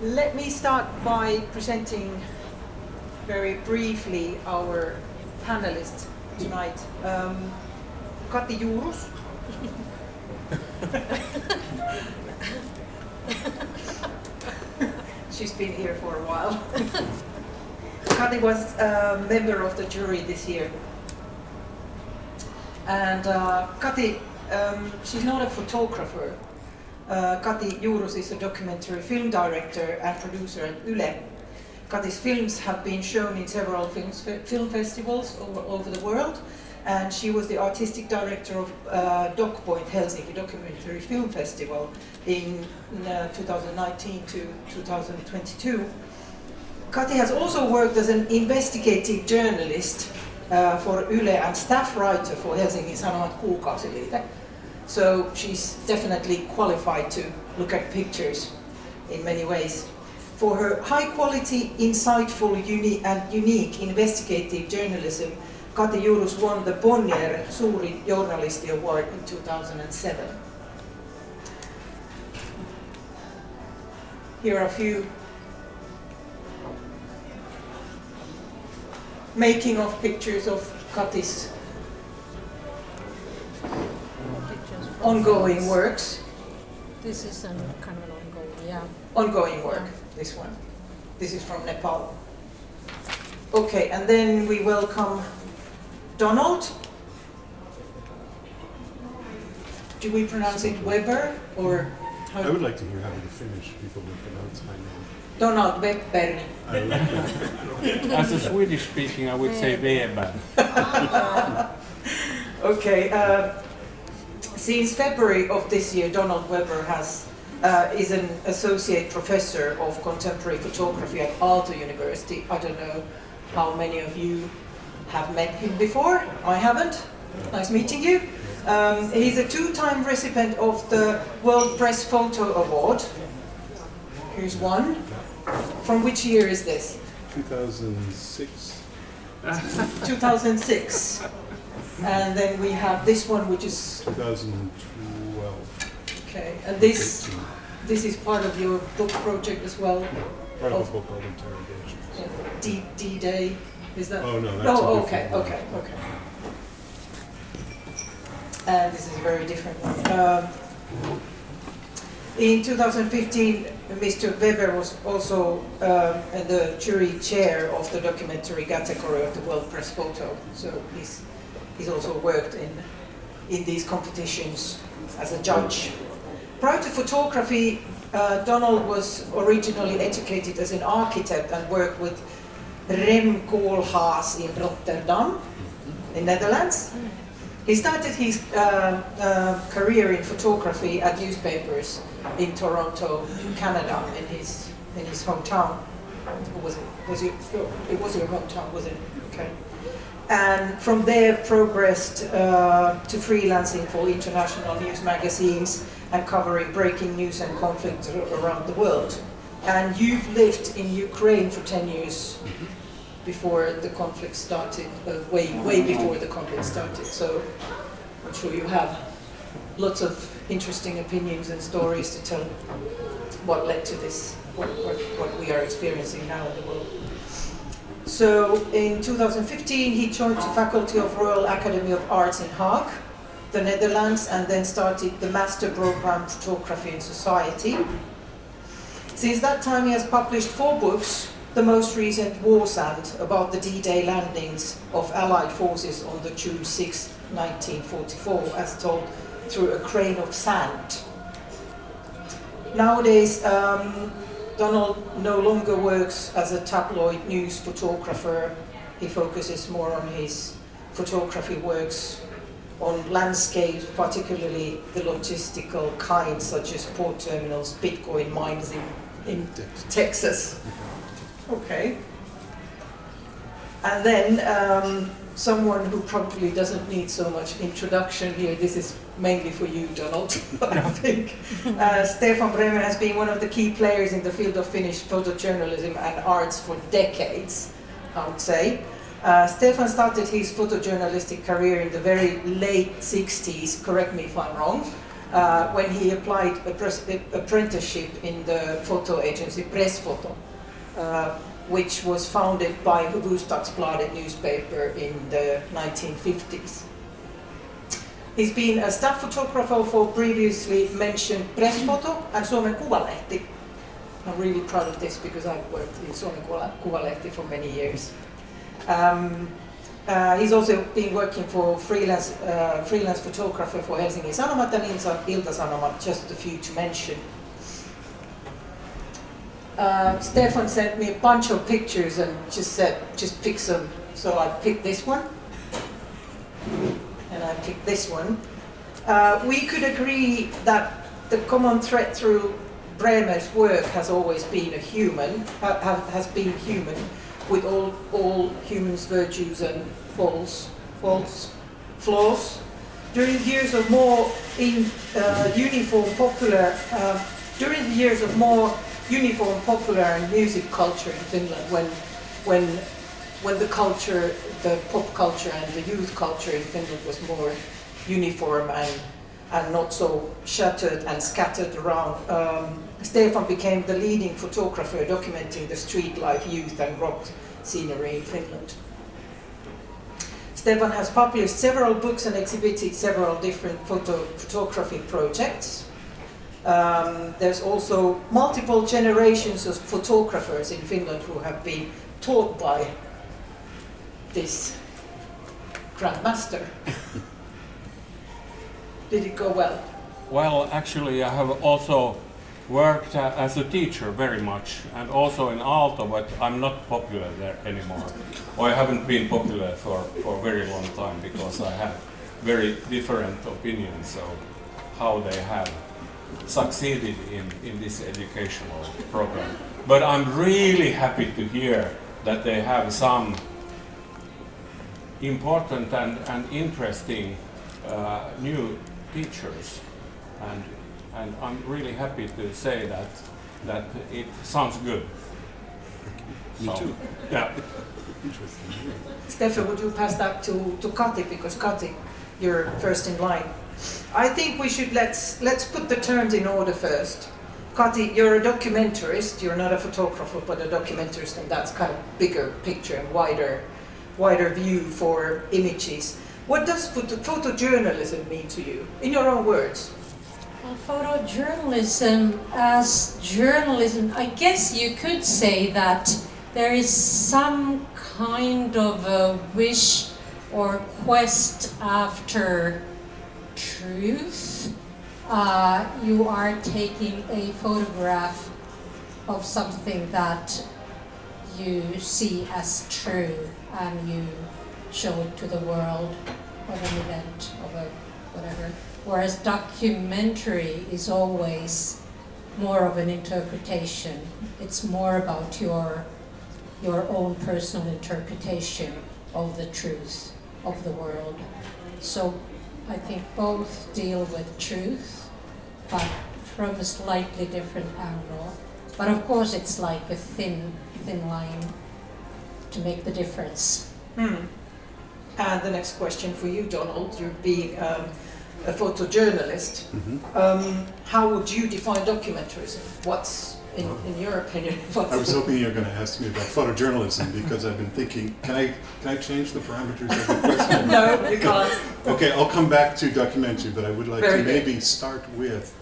Let me start by presenting very briefly our panelists tonight. Kati Juurus. She's been here for a while. Kati was a member of the jury this year. And Kati, she's not a photographer. Kati Juurus is a documentary film director and producer at Yle. Kati's films have been shown in several film festivals all over the world, and she was the artistic director of DocPoint Helsinki Documentary Film Festival in 2019 to 2022. Kati has also worked as an investigative journalist for Yle and staff writer for Helsingin Sanomat Kuukausiliite. So she's definitely qualified to look at pictures in many ways. For her high-quality, insightful, unique investigative journalism, Kati Juurus won the Bonnier Suuri Journalisti Award in 2007. Here are a few making of pictures of Kati's ongoing works. This is kind of an ongoing, yeah. Ongoing work, this one. This is from Nepal. Okay, and then we welcome Donald. Do we pronounce it Weber or how? I would like to hear how the Finnish people would pronounce my name. Donald Weber. As a Swedish speaking, I would say Weber. Okay. Since February of this year, Donald Weber is an associate professor of contemporary photography at Aalto University. I don't know how many of you have met him before. I haven't. Nice meeting you. He's a two-time recipient of the World Press Photo Award. Here's one. From which year is this? 2006. 2006. And then we have this one, which is 2012. Okay, and this is part of your book project as well. Part of a book called Interrogations. D-Day, is that? Oh no, that's okay. And this is a very different one. In 2015, Mr. Weber was also the jury chair of the documentary category of the World Press Photo. So he's also worked in these competitions as a judge. Prior to photography, Donald was originally educated as an architect and worked with Rem Koolhaas in Rotterdam, in Netherlands. He started his career in photography at newspapers in Toronto, Canada, in his hometown. It was your hometown, was it? Okay. And from there progressed to freelancing for international news magazines and covering breaking news and conflicts around the world. And you've lived in Ukraine for 10 years before the conflict started, way before the conflict started. So I'm sure you have lots of interesting opinions and stories to tell what led to this, what we are experiencing now in the world. So in 2015, he joined the faculty of Royal Academy of Arts in Hague, the Netherlands, and then started the master program Photography and Society. Since that time, he has published 4 books, the most recent War Sand, about the D-Day landings of Allied forces on the June 6, 1944, as told through a grain of sand. Nowadays, Donald no longer works as a tabloid news photographer. He focuses more on his photography works on landscapes, particularly the logistical kind, such as port terminals, Bitcoin mines in Texas. Okay. And then someone who probably doesn't need so much introduction here, this is mainly for you, Donald, I think. Stefan Bremer has been one of the key players in the field of Finnish photojournalism and arts for decades, I would say. Stefan started his photojournalistic career in the very late 60s, correct me if I'm wrong, when he applied apprenticeship in the photo agency Pressfoto, which was founded by Hufvudstadsbladet newspaper in the 1950s. He's been a staff photographer for previously mentioned Pressfoto and Suomen Kuvalehti. I'm really proud of this because I've worked in Suomen Kuvalehti for many years. He's also been working for freelance photographer for Helsingin Sanomat and Ilta-Sanomat, just a few to mention. Stefan sent me a bunch of pictures and just said, just pick some. So I picked this one, and I picked this one. We could agree that the common thread through Bremer's work has always been has been human, with all humans' virtues and flaws. During the years of more uniform popular and music culture in Finland, when the culture, the pop culture and the youth culture in Finland was more uniform and not so shattered and scattered around, Stefan became the leading photographer documenting the street life, youth and rock scenery in Finland. Stefan has published several books and exhibited several different photography projects. There's also multiple generations of photographers in Finland who have been taught by this grandmaster. Did it go well? Well, actually, I have also worked as a teacher very much, and also in Aalto, but I'm not popular there anymore. Or I haven't been popular for a very long time because I have very different opinions of how they have succeeded in this educational program. But I'm really happy to hear that they have some important and interesting new teachers, and I'm really happy to say that it sounds good. Me too. Yeah. Interesting. Stefan, would you pass that to Kati, because Kati, you're first in line. I think we should let's put the terms in order first. Kati, you're a documentarist. You're not a photographer, but a documentarist, and that's kind of bigger picture and wider view for images. What does photojournalism mean to you, in your own words? Well, photojournalism as journalism, I guess you could say that there is some kind of a wish or quest after truth. You are taking a photograph of something that you see as true and you show it to the world, of an event, of a whatever. Whereas documentary is always more of an interpretation. It's more about your own personal interpretation of the truth of the world. So I think both deal with truth, but from a slightly different angle. But of course it's like a thin line to make the difference. And the next question for you, Donald, you're being a photojournalist. Mm-hmm. How would you define documentarism? What's, in your opinion, I was hoping you were going to ask me about photojournalism because I've been thinking, can I change the parameters of the question? No, you can't. Okay, I'll come back to documentary, but I would like Very to good. maybe start with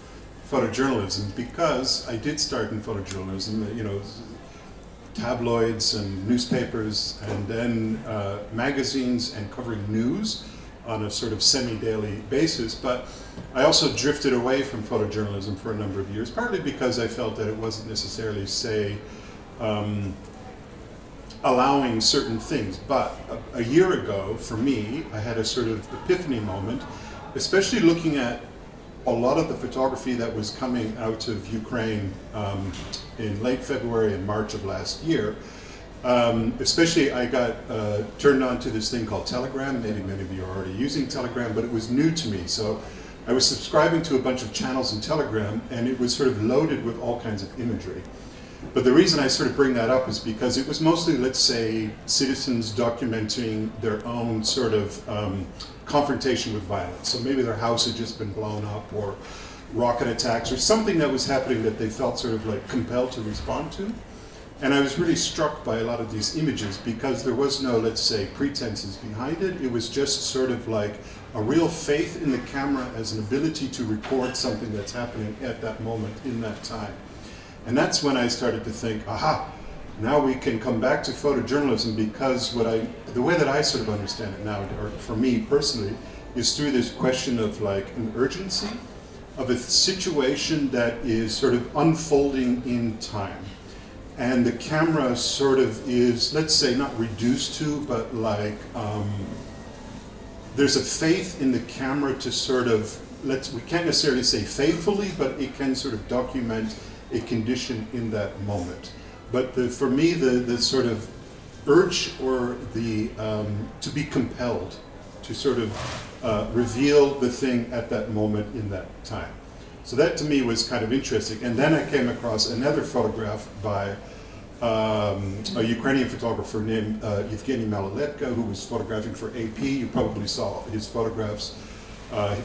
photojournalism because I did start in photojournalism, tabloids and newspapers, and then magazines and covering news on a sort of semi-daily basis. But I also drifted away from photojournalism for a number of years, partly because I felt that it wasn't necessarily, allowing certain things. But a year ago, for me, I had a sort of epiphany moment, especially looking at a lot of the photography that was coming out of Ukraine in late February and March of last year. Especially I got turned on to this thing called Telegram. Maybe many of you are already using Telegram, but it was new to me. So I was subscribing to a bunch of channels in Telegram, and it was sort of loaded with all kinds of imagery. But the reason I sort of bring that up is because it was mostly, let's say, citizens documenting their own sort of confrontation with violence. So maybe their house had just been blown up, or rocket attacks or something that was happening that they felt sort of like compelled to respond to. And I was really struck by a lot of these images because there was no, let's say, pretenses behind it. It was just sort of like a real faith in the camera as an ability to record something that's happening at that moment in that time. And that's when I started to think, aha, now we can come back to photojournalism, because the way that I sort of understand it now, or for me personally, is through this question of like an urgency of a situation that is sort of unfolding in time. And the camera sort of is, let's say, not reduced to, but like, there's a faith in the camera to sort of, we can't necessarily say faithfully, but it can sort of document a condition in that moment. But for me, the sort of urge or the, to be compelled to sort of reveal the thing at that moment in that time. So that to me was kind of interesting. And then I came across another photograph by a Ukrainian photographer named Evgeny Maloletka, who was photographing for AP. You probably saw his photographs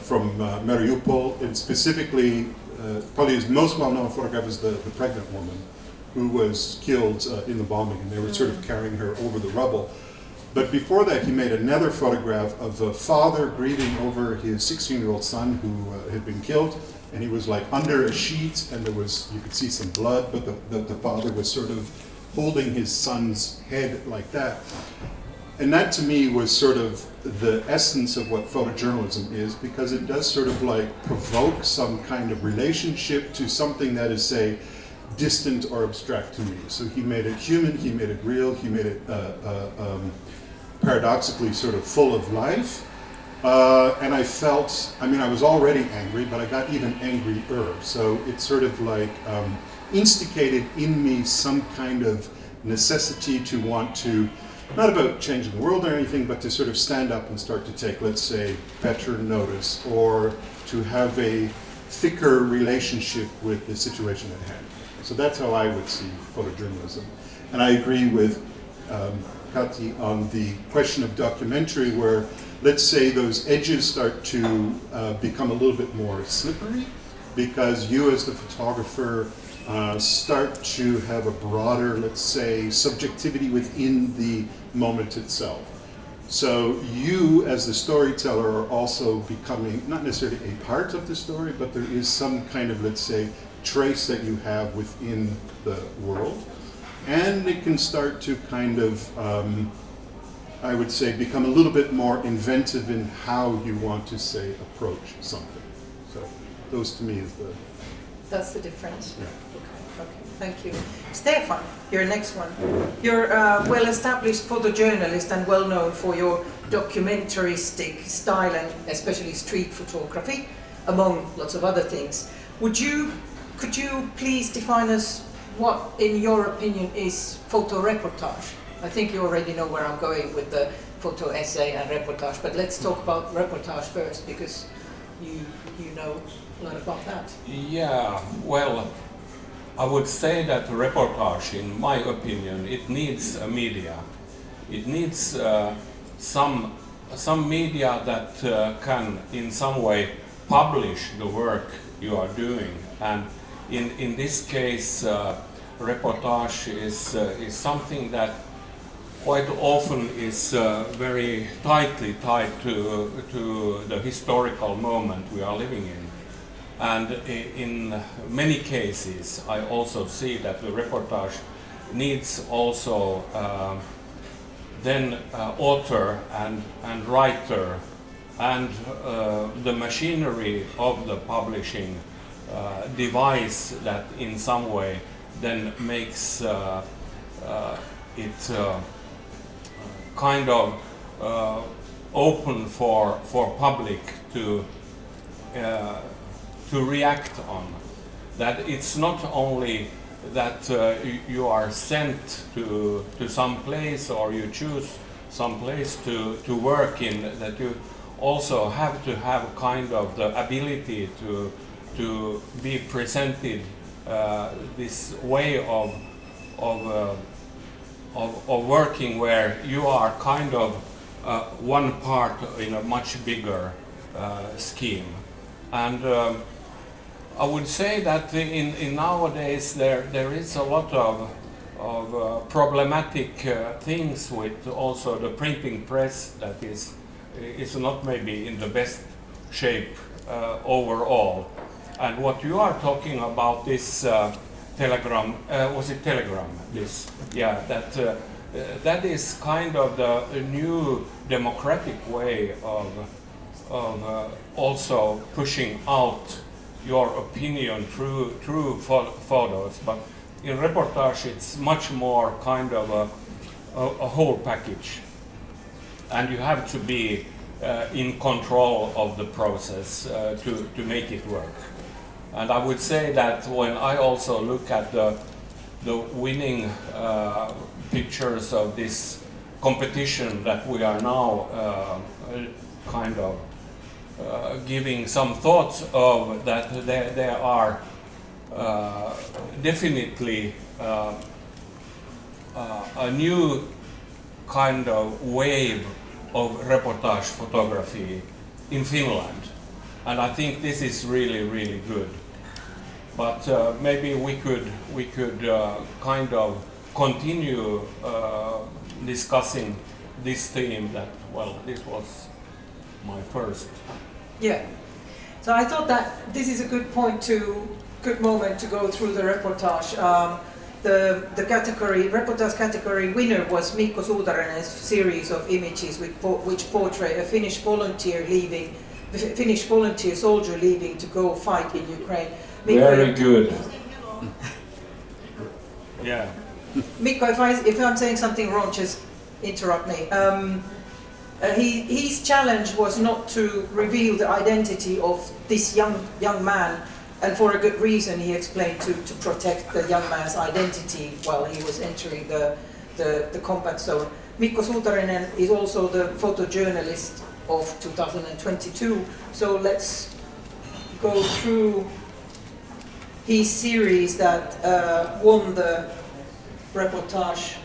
from Mariupol, and specifically, probably his most well-known photograph is the pregnant woman who was killed in the bombing, and they were sort of carrying her over the rubble. But before that, he made another photograph of a father grieving over his 16-year-old son who had been killed, and he was like under a sheet, and there was, you could see some blood, but the father was sort of holding his son's head like that. And that to me was sort of the essence of what photojournalism is, because it does sort of like provoke some kind of relationship to something that is, say, distant or abstract to me. So he made it human, he made it real, he made it paradoxically sort of full of life. And I felt, I mean, I was already angry, but I got even angrier. So it sort of like instigated in me some kind of necessity to want to, not about changing the world or anything, but to sort of stand up and start to take, let's say, better notice, or to have a thicker relationship with the situation at hand. So that's how I would see photojournalism. And I agree with Kati on the question of documentary, where, let's say, those edges start to become a little bit more slippery, because you as the photographer start to have a broader, let's say, subjectivity within the moment itself. So you as the storyteller are also becoming not necessarily a part of the story, but there is some kind of, let's say, trace that you have within the world. And it can start to kind of, I would say, become a little bit more inventive in how you want to, say, approach something. So those to me is the... That's the difference. Yeah. Okay, thank you. Stefan, your next one. You're a well-established photojournalist and well-known for your documentaristic style and especially street photography, among lots of other things. Could you please define us what, in your opinion, is photoreportage? I think you already know where I'm going with the photo essay and reportage, but let's talk about reportage first, because you know a lot about that. Yeah, well, I would say that reportage, in my opinion, it needs a media. It needs some media that can in some way publish the work you are doing. And in this case, reportage is something that quite often is very tightly tied to the historical moment we are living in. And in many cases, I also see that the reportage needs also then author and writer and the machinery of the publishing device that in some way then makes it kind of open for public to react on. That it's not only that you are sent to some place or you choose some place to work in, that you also have to have kind of the ability to be presented this way of working, where you are kind of one part in a much bigger scheme. And I would say that in nowadays there is a lot of problematic things with also the printing press that is not maybe in the best shape overall. And what you are talking about, this telegram, was it telegram? This, yeah, that is kind of the new democratic way of also pushing out your opinion through photos. But in reportage, it's much more kind of a whole package, and you have to be in control of the process to make it work. And I would say that when I also look at the winning pictures of this competition that we are now kind of giving some thoughts of, that there are definitely a new kind of wave of reportage photography in Finland, and I think this is really, really good. But maybe we could kind of continue discussing this theme. That, well, this was my first. Yeah. So I thought that this is a good moment to go through the reportage. The category, reportage category winner was Mikko Suutarinen's series of images which portray a Finnish volunteer soldier leaving to go fight in Ukraine. Mikko, very good. Yeah. Mikko, if I'm saying something wrong, just interrupt me. His challenge was not to reveal the identity of this young man, and for a good reason, he explained, to protect the young man's identity while he was entering the combat zone. Mikko Suutarinen is also the photojournalist of 2022, so let's go through his series that won the reportage.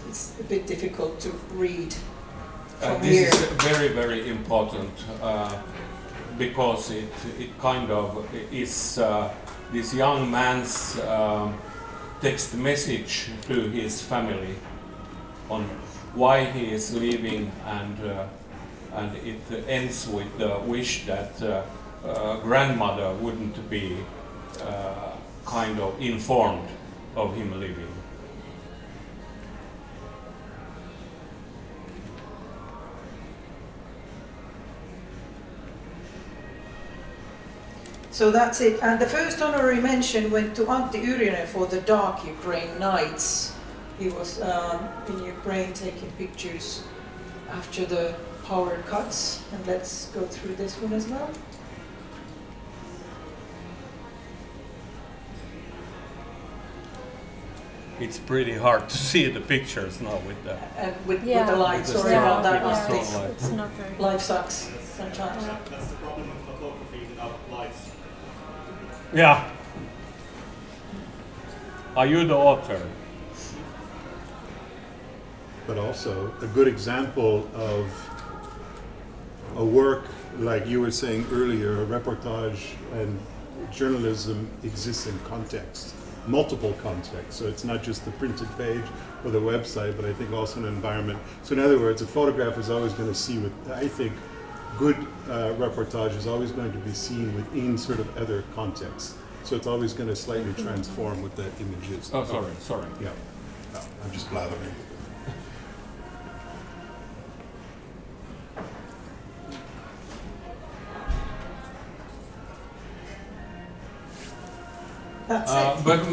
It's a bit difficult to read from this here. is very, very important because it kind of is this young man's text message to his family on why he is leaving, and it ends with the wish that grandmother wouldn't be kind of informed of him leaving. So that's it. And the first honorary mention went to Antti Yrjönen for the Dark Ukraine Nights. He was in Ukraine taking pictures after the power cuts. And let's go through this one as well. It's pretty hard to see the pictures now with the with the lights. Sorry about that. It's not very. Life sucks sometimes. That's the problem with photography without lights. Yeah. Are you the author? But also a good example of a work, like you were saying earlier, a reportage and journalism exists in context, multiple contexts. So it's not just the printed page or the website, but I think also an environment. So in other words, a photograph is always going to see with, I think, good reportage is always going to be seen within sort of other contexts. So it's always going to slightly transform what that image is. Oh, sorry. Yeah, no, I'm just blathering. That's it. But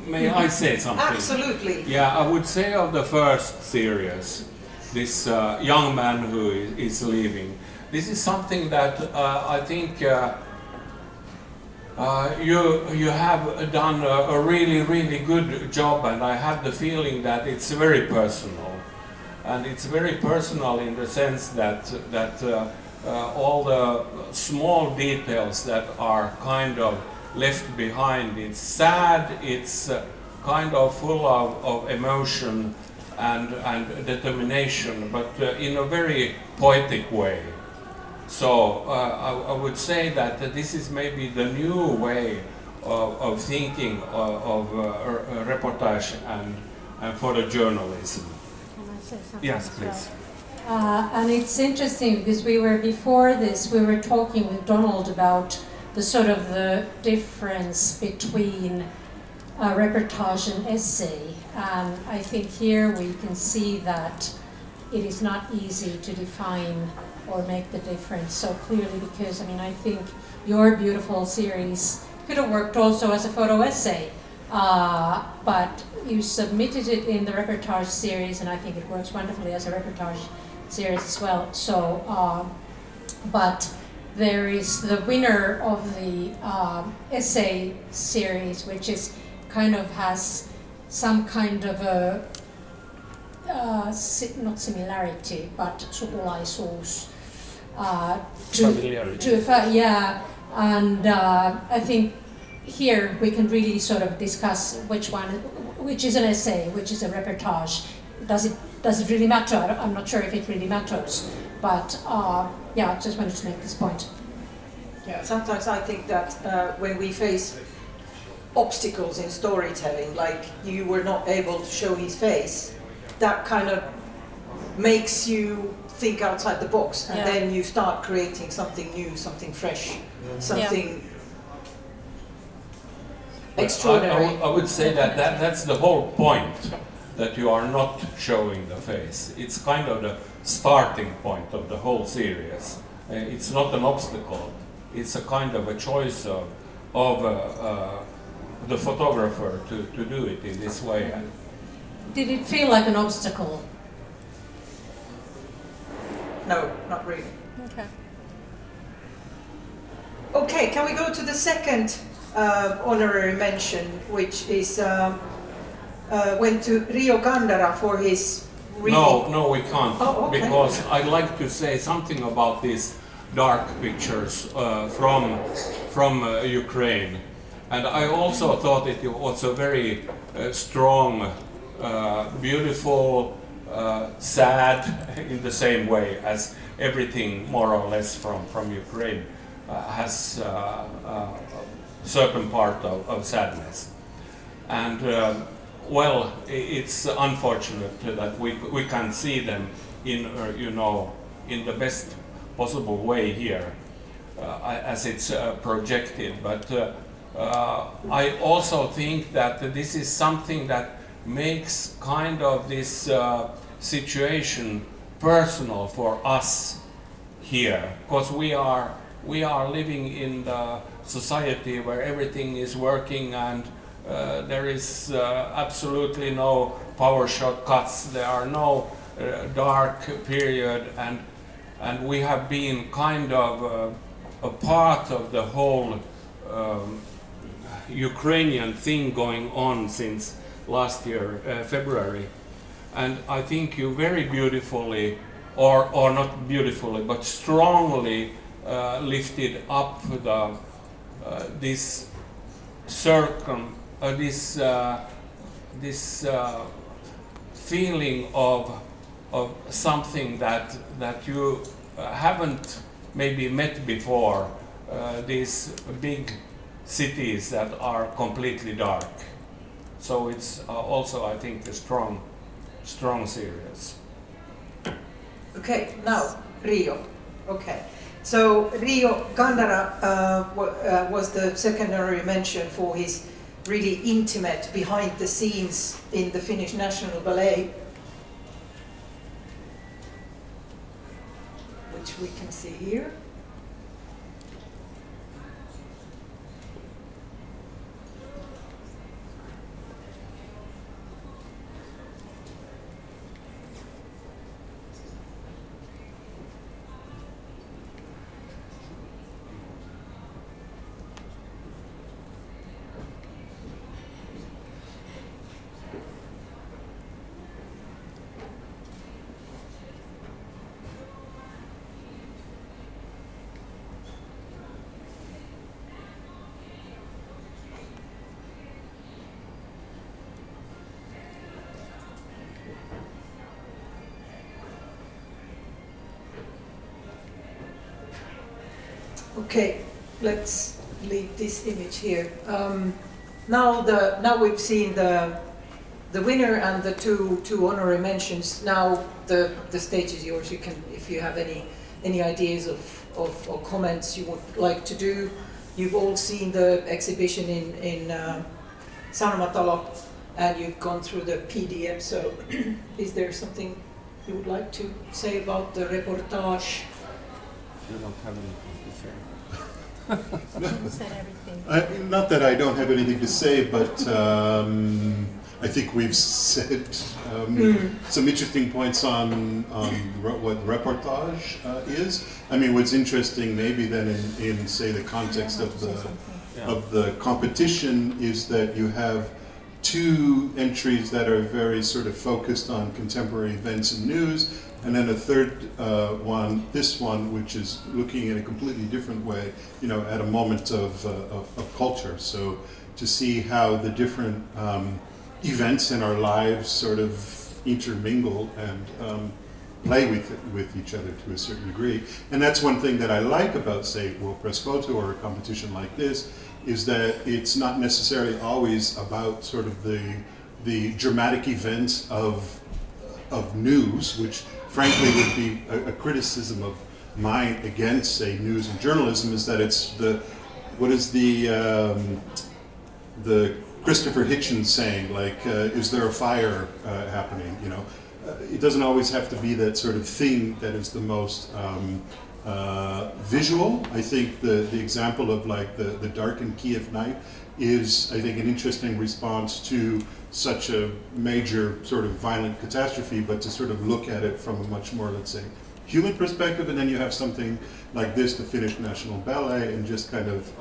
may I say something? Absolutely. Yeah, I would say of the first series, this young man who is leaving. This is something that I think you have done a really, really good job, and I have the feeling that it's very personal. and it's very personal in the sense that all the small details that are kind of left behind. It's sad, it's kind of full of emotion and determination, but in a very poetic way. So I would say that this is maybe the new way of thinking of reportage and photojournalism. Can I say something? Yes, as well? please. And it's interesting because before this we were talking with Donald about the sort of the difference between reportage and essay, and I think here we can see that it is not easy to define or make the difference so clearly, because I think your beautiful series could have worked also as a photo essay, but you submitted it in the reportage series, and I think it works wonderfully as a reportage series as well. So, but there is the winner of the essay series, which is kind of has some kind of a not similarity, but sukulaisuus. Familiarity. Yeah, and I think here we can really sort of discuss which is an essay, which is a reportage. Does it really matter? I'm not sure if it really matters, but yeah, I just wanted to make this point. Yeah, sometimes I think that when we face obstacles in storytelling, like you were not able to show his face, that kind of makes you think outside the box, and then you start creating something new, something fresh, something extraordinary. I would say that's the whole point, that you are not showing the face. It's kind of the starting point of the whole series. It's not an obstacle. It's a kind of a choice of the photographer to do it in this way. Did it feel like an obstacle? No, not really. Okay. Okay, can we go to the second honorary mention, which is went to Rio Gandara for his reading. No, we can't, okay. Because I'd like to say something about these dark pictures from Ukraine, and I also thought it was a very strong, beautiful, sad in the same way as everything more or less from Ukraine has a certain part of sadness. And well, it's unfortunate that we can't see them in in the best possible way here as it's projected. But I also think that this is something that makes kind of this situation personal for us here, because we are living in the society where everything is working and there is absolutely no power shortcuts, there are no dark period, and we have been kind of a part of the whole Ukrainian thing going on since last year, February. And I think you very beautifully, or not beautifully, but strongly lifted up this feeling of something that you haven't maybe met before, these big cities that are completely dark. So it's also, I think, a strong series. Okay, now Rio. Okay, so Rio Gandara was the secondary mention for his really intimate behind the scenes in the Finnish National Ballet, which we can see here. Okay, let's leave this image here. Now we've seen the winner and the two honorary mentions. Now the stage is yours. You can, if you have any ideas or comments you would like to do. You've all seen the exhibition in Sanomatalo, and you've gone through the PDF. So, is there something you would like to say about the reportage? You don't have anything to say. You said everything. Not that I don't have anything to say, but I think we've said some interesting points on what reportage is. I mean, what's interesting maybe then in say the context of the competition is that you have two entries that are very sort of focused on contemporary events and news, and then a third one, this one, which is looking in a completely different way, you know, at a moment of culture. So to see how the different events in our lives sort of intermingle and play with each other to a certain degree. And that's one thing that I like about, say, World Press Photo or a competition like this, is that it's not necessarily always about sort of the dramatic events of news, which frankly would be a criticism of mine against, say, news and journalism, is that it's what is the Christopher Hitchens saying, like, is there a fire happening, you know? It doesn't always have to be that sort of thing that is the most visual. I think the example of like the darkened Kiev night is, I think, an interesting response to such a major sort of violent catastrophe, but to sort of look at it from a much more, let's say, human perspective. And then you have something like this, the Finnish National Ballet, and just kind of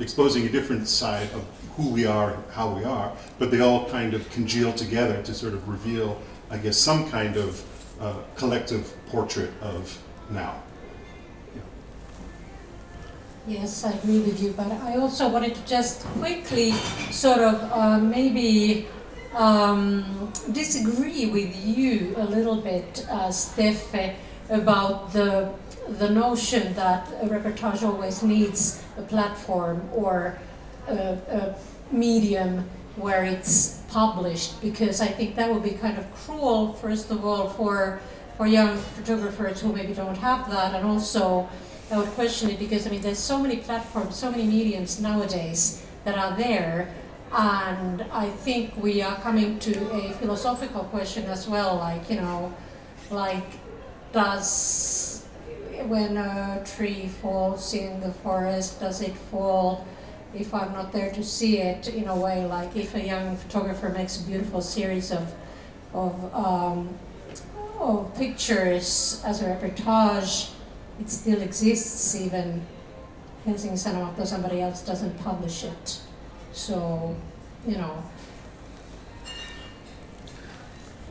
exposing a different side of who we are, how we are, but they all kind of congeal together to sort of reveal, I guess, some kind of collective portrait of now. Yes, I agree with you, but I also wanted to just quickly sort of maybe disagree with you a little bit, Steffe, about the notion that a reportage always needs a platform or a medium where it's published, because I think that would be kind of cruel, first of all, for young photographers who maybe don't have that, and also I would question it because, I mean, there's so many platforms, so many mediums nowadays that are there, and I think we are coming to a philosophical question as well, like, you know, like, does, when a tree falls in the forest, does it fall if I'm not there to see it, in a way, like if a young photographer makes a beautiful series of pictures as a reportage, it still exists even Helsingin Sanomat or somebody else doesn't publish it. So, you know,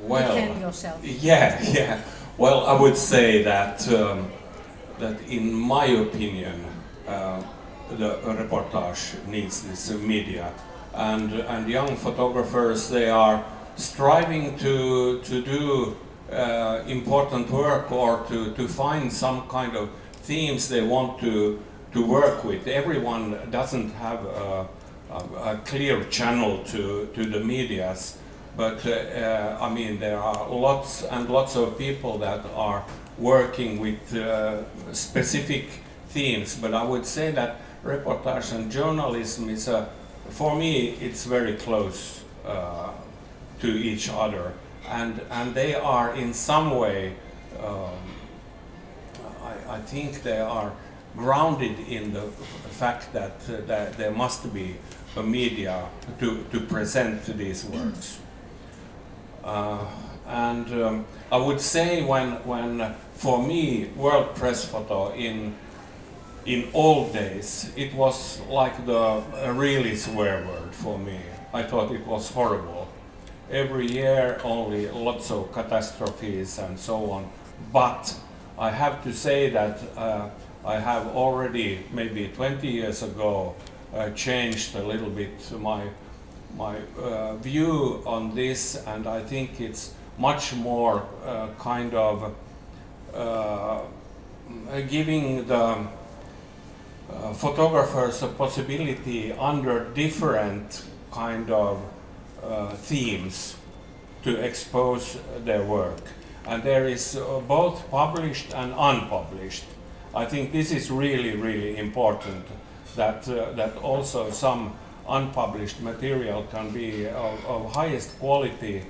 well, defend yourself. Yeah. Well, I would say that that in my opinion, the reportage needs this media, and young photographers, they are striving to do important work or to find some kind of themes they want to work with. Everyone doesn't have a clear channel to the medias, but I mean, there are lots and lots of people that are working with specific themes, but I would say that reportage and journalism is for me, it's very close to each other, and they are in some way, I think they are grounded in the fact that there must be a media to present these works. And I would say when for me, World Press Photo in old days, it was like a really swear word for me. I thought it was horrible. Every year only lots of catastrophes and so on. But I have to say that I have already, maybe 20 years ago, changed a little bit my view on this, and I think it's much more kind of giving photographers a possibility under different kind of themes to expose their work. And there is both published and unpublished. I think this is really, really important, that also some unpublished material can be of highest quality.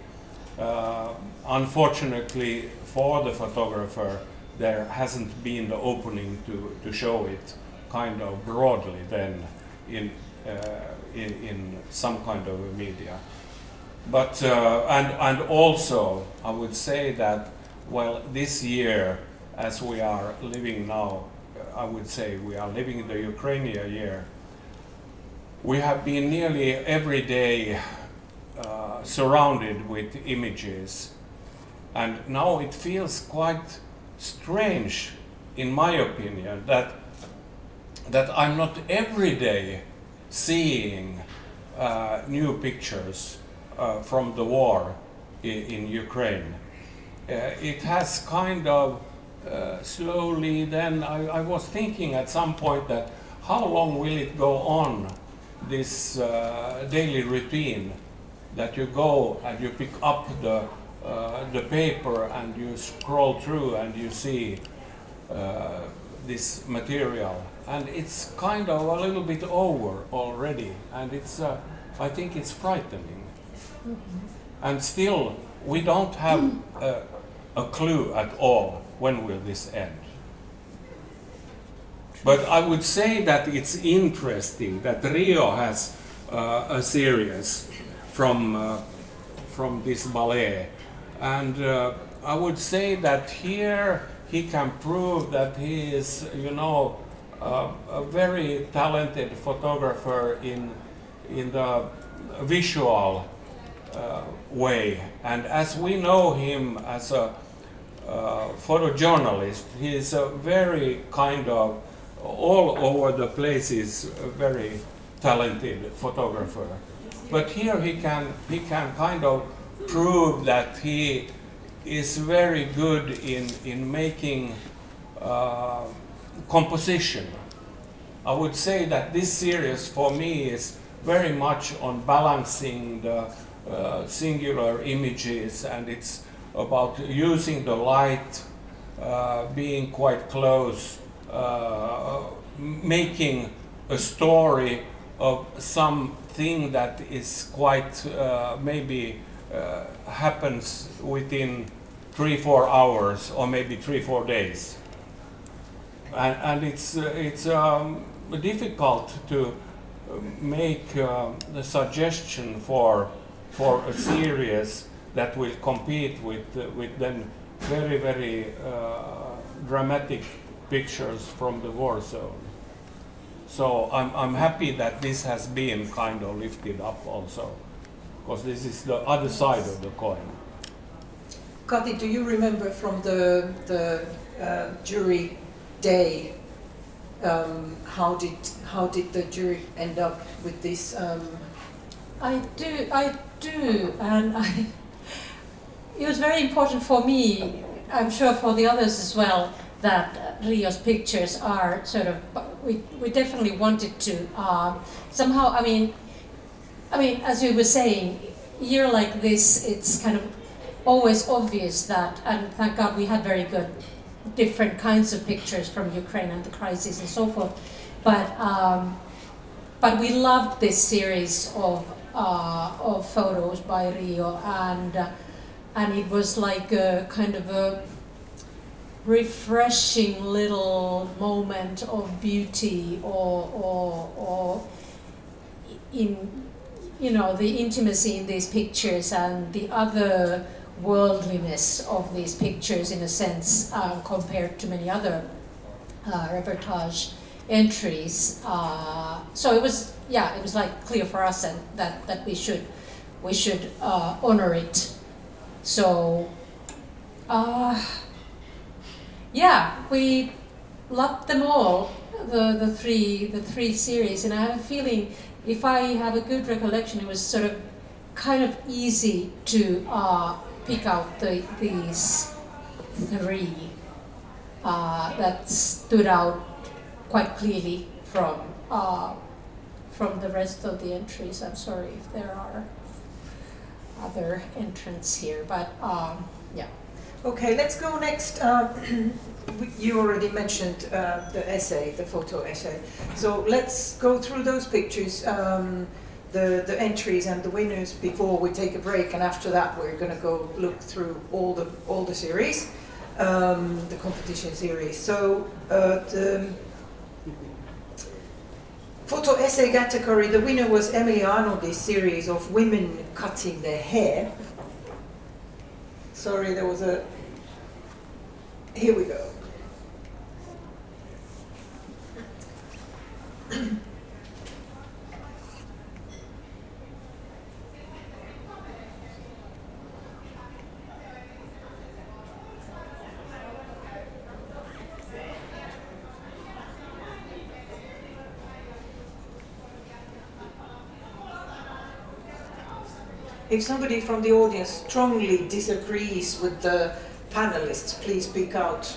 Unfortunately for the photographer, there hasn't been the opening to show it kind of broadly then in some kind of a media. But and also I would say that, well, this year, as we are living now, I would say we are living the Ukrainian year. We have been nearly every day surrounded with images, and now it feels quite strange, in my opinion, that I'm not every day seeing new pictures from the war in Ukraine. It has kind of slowly, then I was thinking at some point that how long will it go on, this daily routine, that you go and you pick up the paper and you scroll through and you see this material, and it's kind of a little bit over already, and it's I think it's frightening. Mm-hmm. And still we don't have a clue at all when will this end. But I would say that it's interesting that Rio has a series from this ballet, and I would say that here he can prove that he is, you know, a very talented photographer in the visual way. And as we know him as a photojournalist, he is a very kind of all over the places very talented photographer. But here he can kind of prove that he is very good in making composition. I would say that this series for me is very much on balancing the singular images, and it's about using the light, being quite close, making a story of something that is quite maybe happens within 3-4 hours or maybe 3-4 days, and it's difficult to make the suggestion for a series that will compete with then very dramatic pictures from the war zone. So I'm happy that this has been kind of lifted up also, because this is the other side of the coin. Kati, do you remember from the jury day, how did the jury end up with this? I do, and it was very important for me, I'm sure for the others as well, that Rio's pictures are sort of, we definitely wanted to somehow, I mean, as you were saying, a year like this, it's kind of always obvious that, and thank God we had very good different kinds of pictures from Ukraine and the crisis and so forth, but we loved this series of photos by Rio, and it was like a kind of a refreshing little moment of beauty, or in, you know, the intimacy in these pictures and the other worldliness of these pictures, in a sense, compared to many other reportage entries. So it was like clear for us that we should honor it. So we loved them all, the three series, and I have a feeling, if I have a good recollection, it was sort of kind of easy to pick out these three that stood out quite clearly from the rest of the entries. I'm sorry if there are other entrants here, but yeah. Okay, let's go next. You already mentioned the essay, the photo essay. So let's go through those pictures, the entries and the winners before we take a break, and after that we're going to go look through all the series, the competition series. So the photo essay category, the winner was Emilia Arnoldi's series of women cutting their hair. Sorry, there was a... Here we go. If somebody from the audience strongly disagrees with the panelists, please speak out.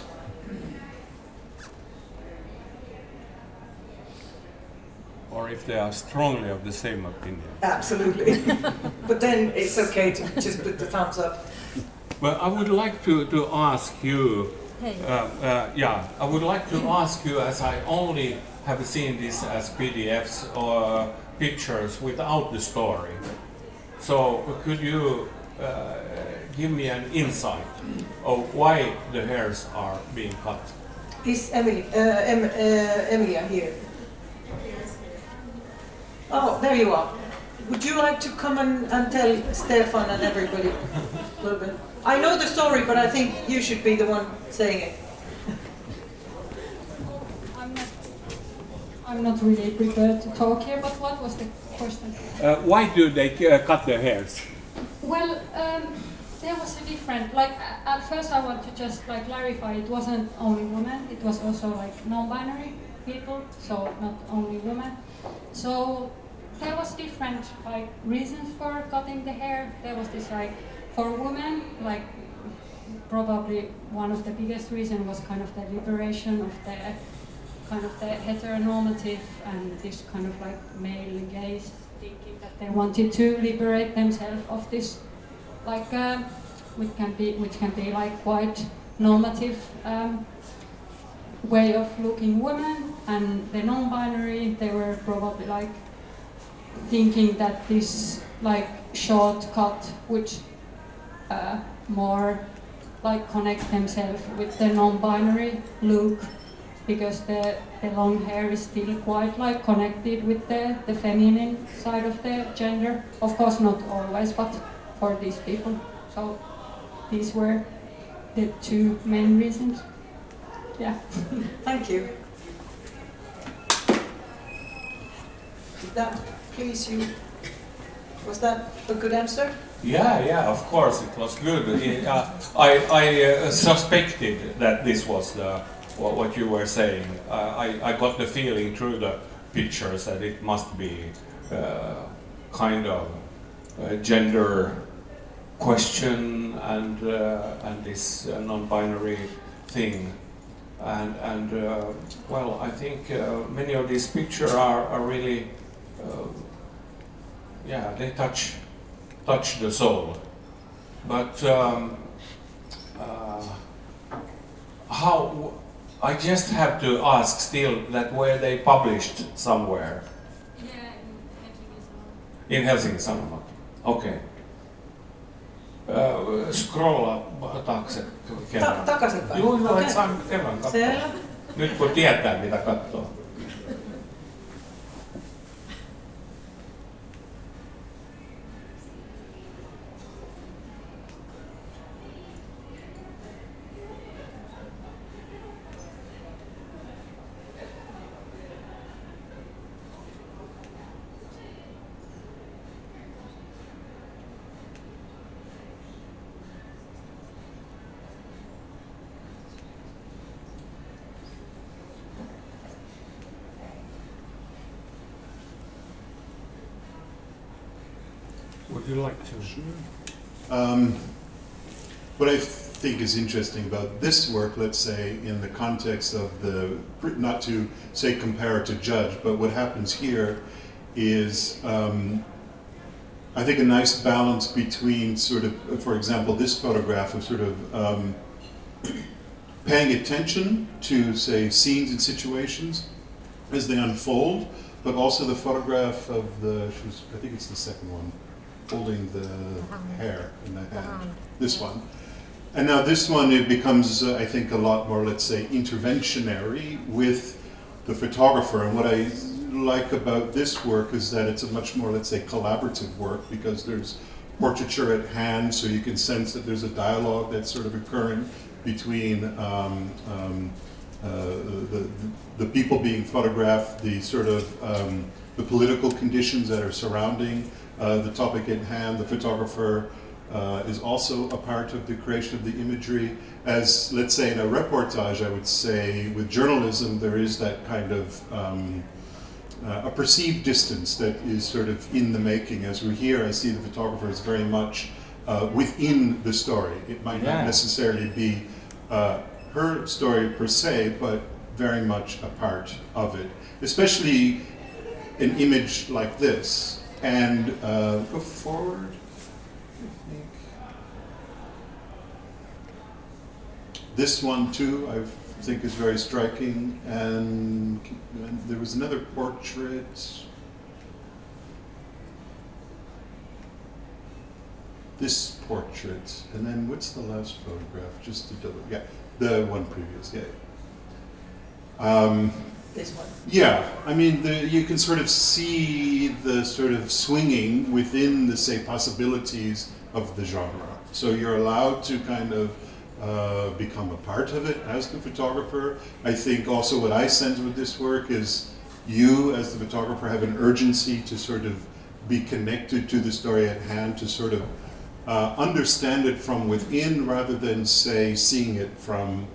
Or if they are strongly of the same opinion. Absolutely. But then it's okay to just put the thumbs up. Well, I would like to ask you, I would like to ask you, as I only have seen this as PDFs or pictures without the story. So could you give me an insight of why the hairs are being cut? Is Emilia here? Oh, there you are. Would you like to come and tell Stefan and everybody a little bit? I know the story, but I think you should be the one saying it. I'm not really prepared to talk here, but what was the question? Why do they cut their hairs? Well, there was a different, at first I want to just clarify, it wasn't only women, it was also non-binary people, so not only women. So there was different reasons for cutting the hair. There was this for women, probably one of the biggest reasons was kind of the liberation of the kind of the heteronormative and this kind of male gaze, thinking that they wanted to liberate themselves of this which can be quite normative way of looking women. And the non-binary, they were probably thinking that this short cut would more connect themselves with the non-binary look, because the long hair is still quite connected with the feminine side of the gender. Of course not always, but for these people. So these were the two main reasons. Yeah. Thank you. Did that please you? Was that a good answer? Yeah, of course it was good. I suspected that this was what you were saying. I got the feeling through the pictures that it must be kind of a gender question and this non-binary thing. And well, I think many of these pictures are really, they touch the soul. But how? I just have to ask still that were they published somewhere? Yeah, in Helsingin Sanomat. Okay. Scrolla taakse kerran. Takaisinpäin. Joo, et saa kerran katsoa. Selvä. Nyt kun tietää mitä katsoo. Would you like to? Sure. What I think is interesting about this work, let's say, in the context of not to say compare to judge, but what happens here is, I think, a nice balance between sort of, for example, this photograph of sort of paying attention to, say, scenes and situations as they unfold, but also the photograph of I think it's the second one, holding the hair in the hand. This one. And now this one, it becomes, I think, a lot more, let's say, interventionary with the photographer. And what I like about this work is that it's a much more, let's say, collaborative work, because there's portraiture at hand, so you can sense that there's a dialogue that's sort of occurring between the people being photographed, the sort of the political conditions that are surrounding the topic at hand. The photographer is also a part of the creation of the imagery. As, let's say, in a reportage, I would say, with journalism, there is that kind of a perceived distance that is sort of in the making. As we're here, I see the photographer is very much within the story. It might not necessarily be her story per se, but very much a part of it. Especially an image like this. And go forward, I think. This one too, I think, is very striking. And there was another portrait. This portrait, and then what's the last photograph? Just to double, the one previous, This one. Yeah, I mean, you can sort of see the sort of swinging within the, say, possibilities of the genre. So you're allowed to kind of become a part of it as the photographer. I think also what I sense with this work is you, as the photographer, have an urgency to sort of be connected to the story at hand, to sort of understand it from within rather than, say, seeing it from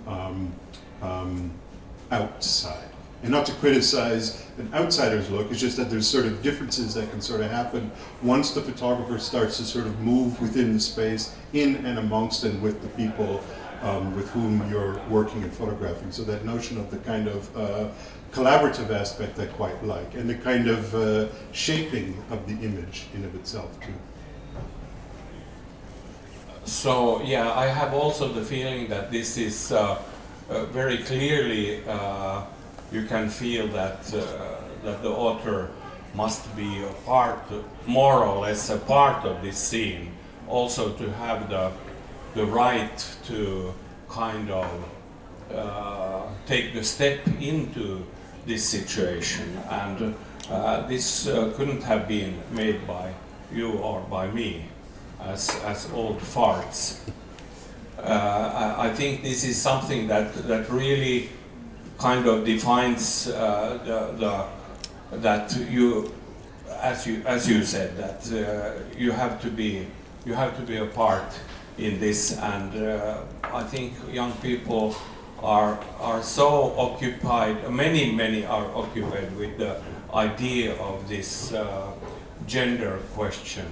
outside. And not to criticize an outsider's look, it's just that there's sort of differences that can sort of happen once the photographer starts to sort of move within the space, in and amongst and with the people with whom you're working and photographing. So that notion of the kind of collaborative aspect I quite like, and the kind of shaping of the image in of itself too. So yeah, I have also the feeling that this is very clearly you can feel that that the author must be a part, more or less a part of this scene, also to have the right to kind of take the step into this situation, and this couldn't have been made by you or by me as old farts. I think this is something that really kind of defines that you, as you said, that you have to be a part in this, and I think young people are so occupied. Many are occupied with the idea of this gender question.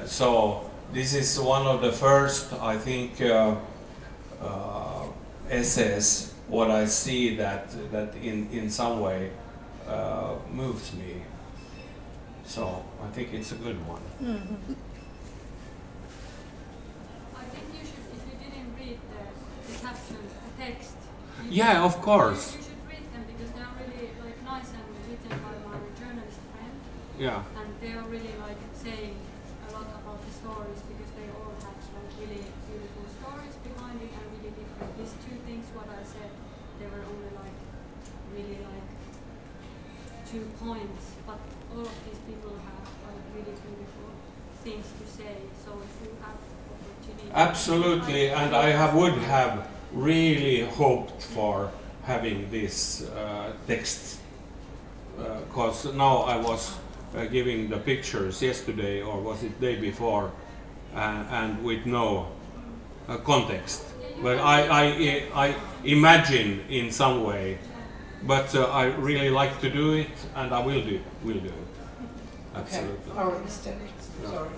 So this is one of the first, I think, essays what I see that in some way moves me. So I think it's a good one. I think you should, if you didn't read the captions, the text. Yeah, of course. You should read them because they are really like nice and written by my journalist friend. Yeah. And they are really like saying a lot about the stories because they all have like really beautiful stories behind it and really different. These two things, what I said, they were only like really like 2 points, but all of these people have like really beautiful things to say. So if you have opportunity. Absolutely, and I would have really hoped for having this text, because now I was giving the pictures yesterday, or was it day before, and with no context. But I imagine in some way, but I really like to do it, and I will do it. Absolutely. Okay, our mistake. Yeah. Sorry.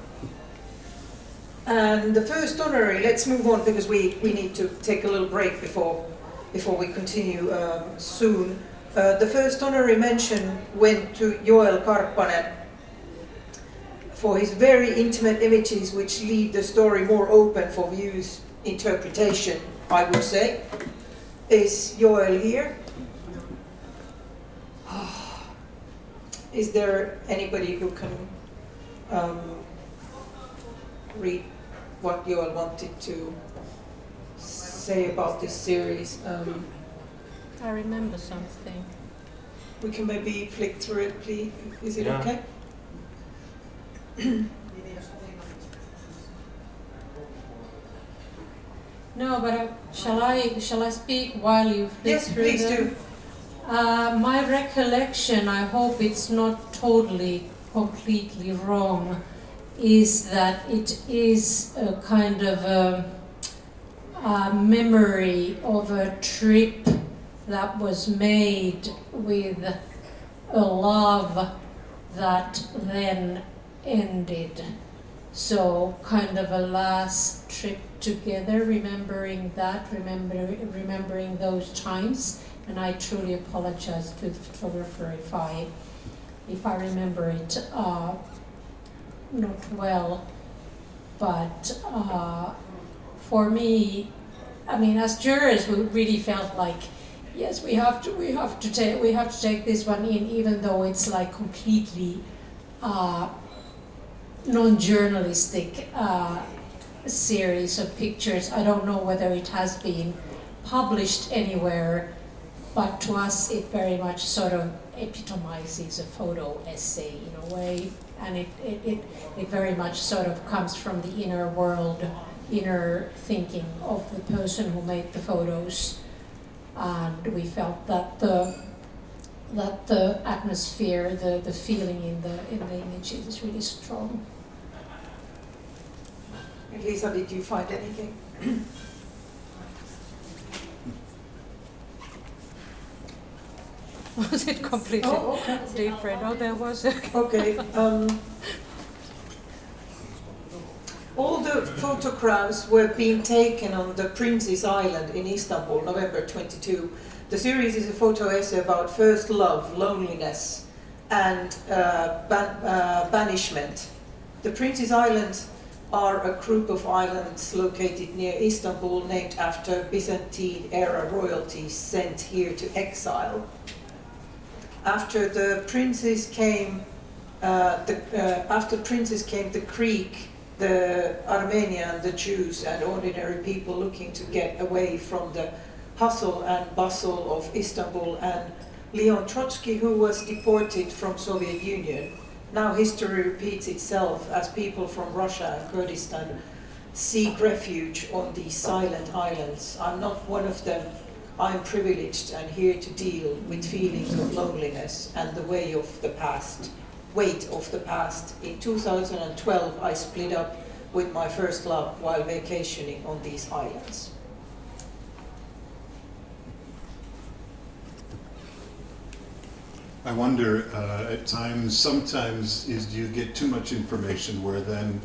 And the first honorary, let's move on because we need to take a little break before we continue soon. The first honorary mention went to Joel Karppanen for his very intimate images which leave the story more open for viewers' interpretation, I would say. Is Joel here? Is there anybody who can read what Joel wanted to say about this series? I remember something. We can maybe flick through it, please. Is it okay? No, but shall I speak while you flick Yes, through please them? do. My recollection, I hope it's not totally, completely wrong, is that it is a kind of a memory of a trip that was made with a love that then ended. So kind of a last trip together, remembering that, remembering those times. And I truly apologize to the photographer if I remember it not well. But for me, I mean, as jurors, we really felt like, yes, we have to take this one in, even though it's like completely non-journalistic series of pictures. I don't know whether it has been published anywhere, but to us it very much sort of epitomizes a photo essay in a way, and it very much sort of comes from the inner world, inner thinking of the person who made the photos, and we felt that the atmosphere, the feeling in the images is really strong. Lisa, did you find anything? Was it completely different? Oh, there was a... Okay. All the photographs were being taken on the Prince's Island in Istanbul, November 22. The series is a photo essay about first love, loneliness, and banishment. The Prince's Islands are a group of islands located near Istanbul, named after Byzantine-era royalties sent here to exile. After the princes came, the Greek, the Armenian, the Jews, and ordinary people looking to get away from the hustle and bustle of Istanbul, and Leon Trotsky, who was deported from Soviet Union. Now history repeats itself as people from Russia and Kurdistan seek refuge on these silent islands. I'm not one of them. I'm privileged and here to deal with feelings of loneliness and the weight of the past. In 2012, I split up with my first love while vacationing on these islands. I wonder at times, sometimes do you get too much information where then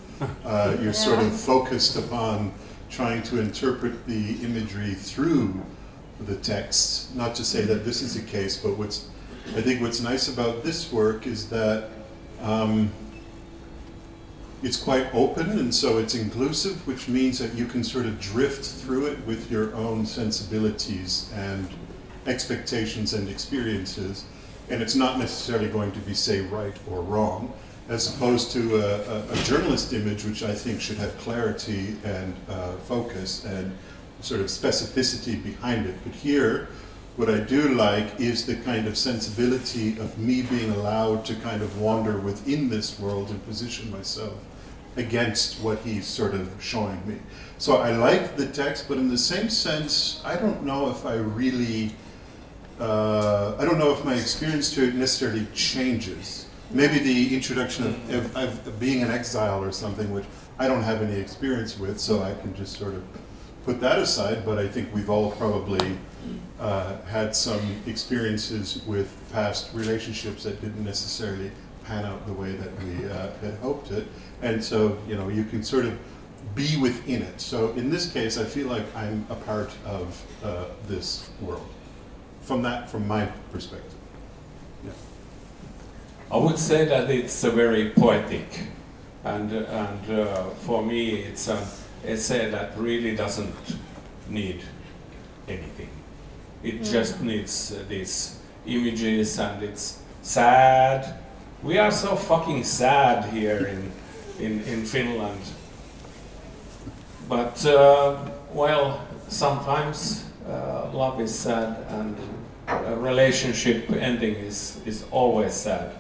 you're sort of focused upon trying to interpret the imagery through the text. Not to say that this is the case, but I think what's nice about this work is that it's quite open, and so it's inclusive, which means that you can sort of drift through it with your own sensibilities and expectations and experiences. And it's not necessarily going to be, say, right or wrong, as opposed to a journalist image, which I think should have clarity and focus and sort of specificity behind it. But here, what I do like is the kind of sensibility of me being allowed to kind of wander within this world and position myself against what he's sort of showing me. So I like the text, but in the same sense, I don't know if I really... I don't know if my experience to it necessarily changes. Maybe the introduction of being an exile or something, which I don't have any experience with, so I can just sort of put that aside, but I think we've all probably had some experiences with past relationships that didn't necessarily pan out the way that we had hoped it. And so, you know, you can sort of be within it. So in this case, I feel like I'm a part of this world. From my perspective. Yeah. I would say that it's a very poetic, and for me it's an essay that really doesn't need anything. It just needs these images, and it's sad. We are so fucking sad here in Finland. But well, sometimes love is sad, and a relationship ending is always sad.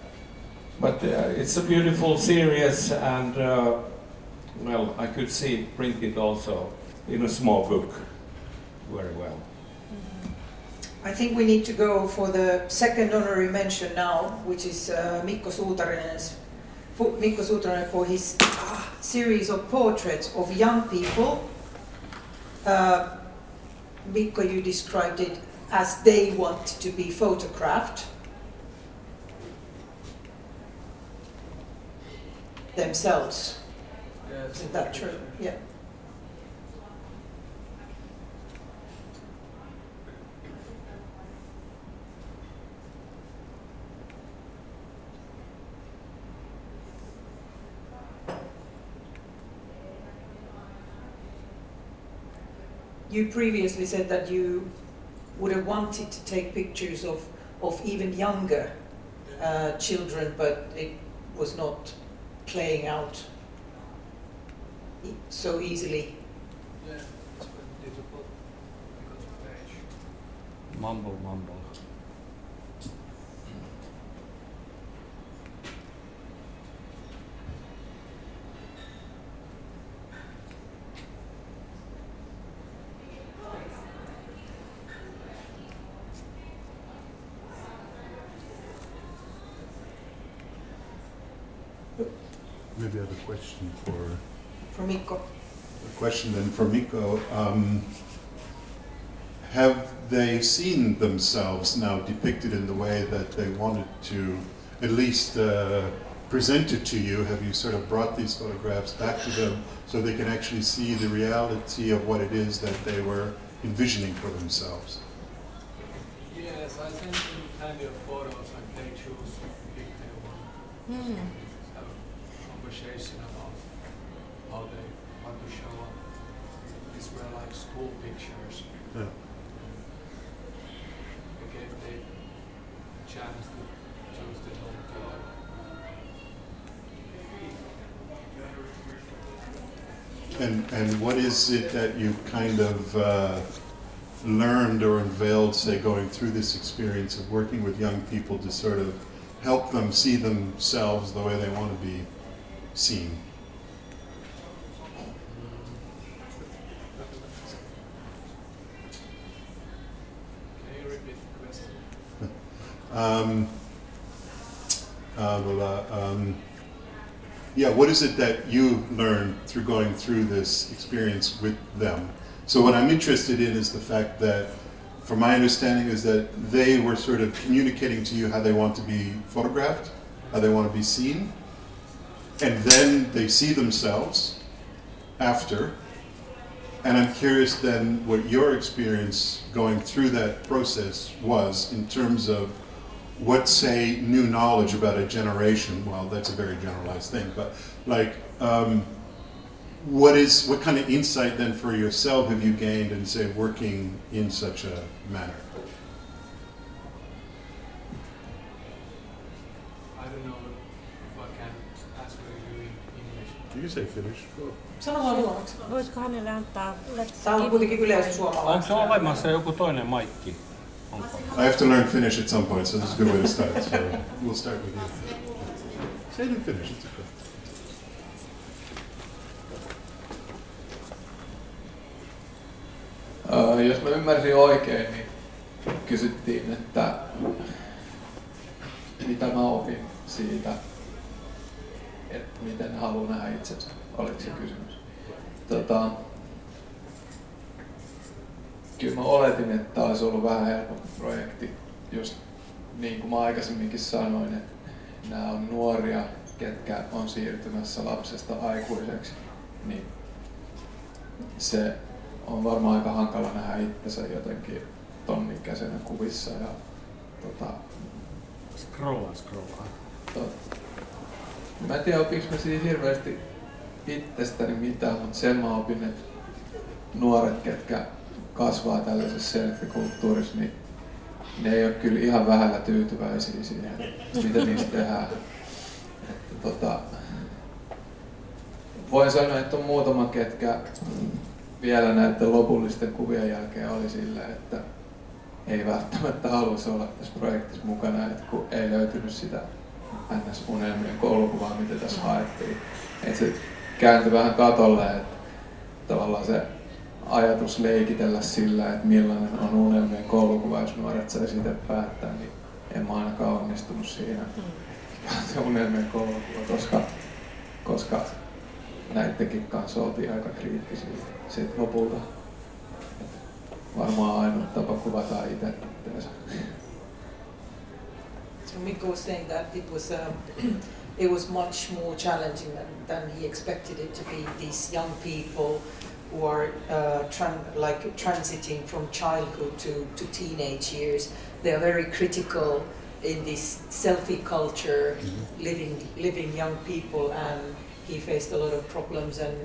But it's a beautiful series, and well, I could see it printed also in a small book very well. I think we need to go for the second honorary mention now, which is Mikko Suutanen for his series of portraits of young people. Mikko, you described it as they want to be photographed themselves. Yeah, Isn't that true? Yeah. You previously said that you would have wanted to take pictures of even younger children, but it was not playing out so easily. Yeah, it's quite difficult because of age. Mumble. Maybe I have a question For Mikko. a question then for Mikko. Have they seen themselves now depicted in the way that they wanted to at least present it to you? Have you sort of brought these photographs back to them so they can actually see the reality of what it is that they were envisioning for themselves? Yes, I sent them kind of photos and they choose if they want. Have a conversation about how they want to show up. These were like school pictures. Yeah. I gave them a chance to choose the whole color. And what is it that you kind of learned or unveiled, say, going through this experience of working with young people to sort of help them see themselves the way they want to be seen? Can you repeat the question? Yeah, what is it that you learned through going through this experience with them? So what I'm interested in is the fact that, from my understanding, is that they were sort of communicating to you how they want to be photographed, how they want to be seen, and then they see themselves after. And I'm curious then what your experience going through that process was in terms of what, say, new knowledge about a generation. Well, that's a very generalized thing, but like, what kind of insight then for yourself have you gained in, say, working in such a manner? I don't know if I can answer you in English. You can say Finnish. Sano vaan suomeksi. Voisiko hänelle antaa? Tämä on kuitenkin yleisösuomalainen. Onko se olemassa joku toinen maikki? I have to learn Finnish at some point, so this is a good way to start. So we'll start with you. Say it in Finnish, it's okay. Jos mä ymmärsin oikein, niin kysyttiin, että mitä mä opin siitä, että miten haluan nähdä itsensä. Oliko se kysymys? Kyllä mä oletin, että tämä olisi ollut vähän helpompi projekti. Just niin kuin mä aikaisemminkin sanoin, että nämä on nuoria, ketkä on siirtymässä lapsesta aikuiseksi. Niin se on varmaan aika hankala nähdä itsensä jotenkin ton ikäisenä kuvissa. Ja, Scrollaa. Mä en tiedä, opinko mä siinä hirveästi itsestäni mitään, mutta sen mä opin, että nuoret, ketkä kasvaa tällaisessa selfie-kulttuurissa, niin ne ei ole kyllä ihan vähällä tyytyväisiä siihen, mitä niistä tehdään. Että, voin sanoa, että on muutama, ketkä vielä näiden lopullisten kuvien jälkeen oli sillä, että ei välttämättä haluaisi olla tässä projektissa mukana, että kun ei löytynyt sitä NS-unelmien koulukuvaa, mitä tässä haettiin. Että se kääntyi vähän katolle, että tavallaan se ajatus leikitellä sillä, että millainen on unelmien koulukuva, jos nuoret saisi itse päättää, niin en mä ainakaan onnistunut siinä. Se unelmien koulukuva, koska näittenkin kanssa oltiin aika kriittisiä sit lopulta. Varmaan ainoa tapa kuvata itse itteensä. So Mikko was saying that it was much more challenging than he expected it to be. These young people who are transiting from childhood to teenage years, they are very critical in this selfie culture, living young people, and he faced a lot of problems and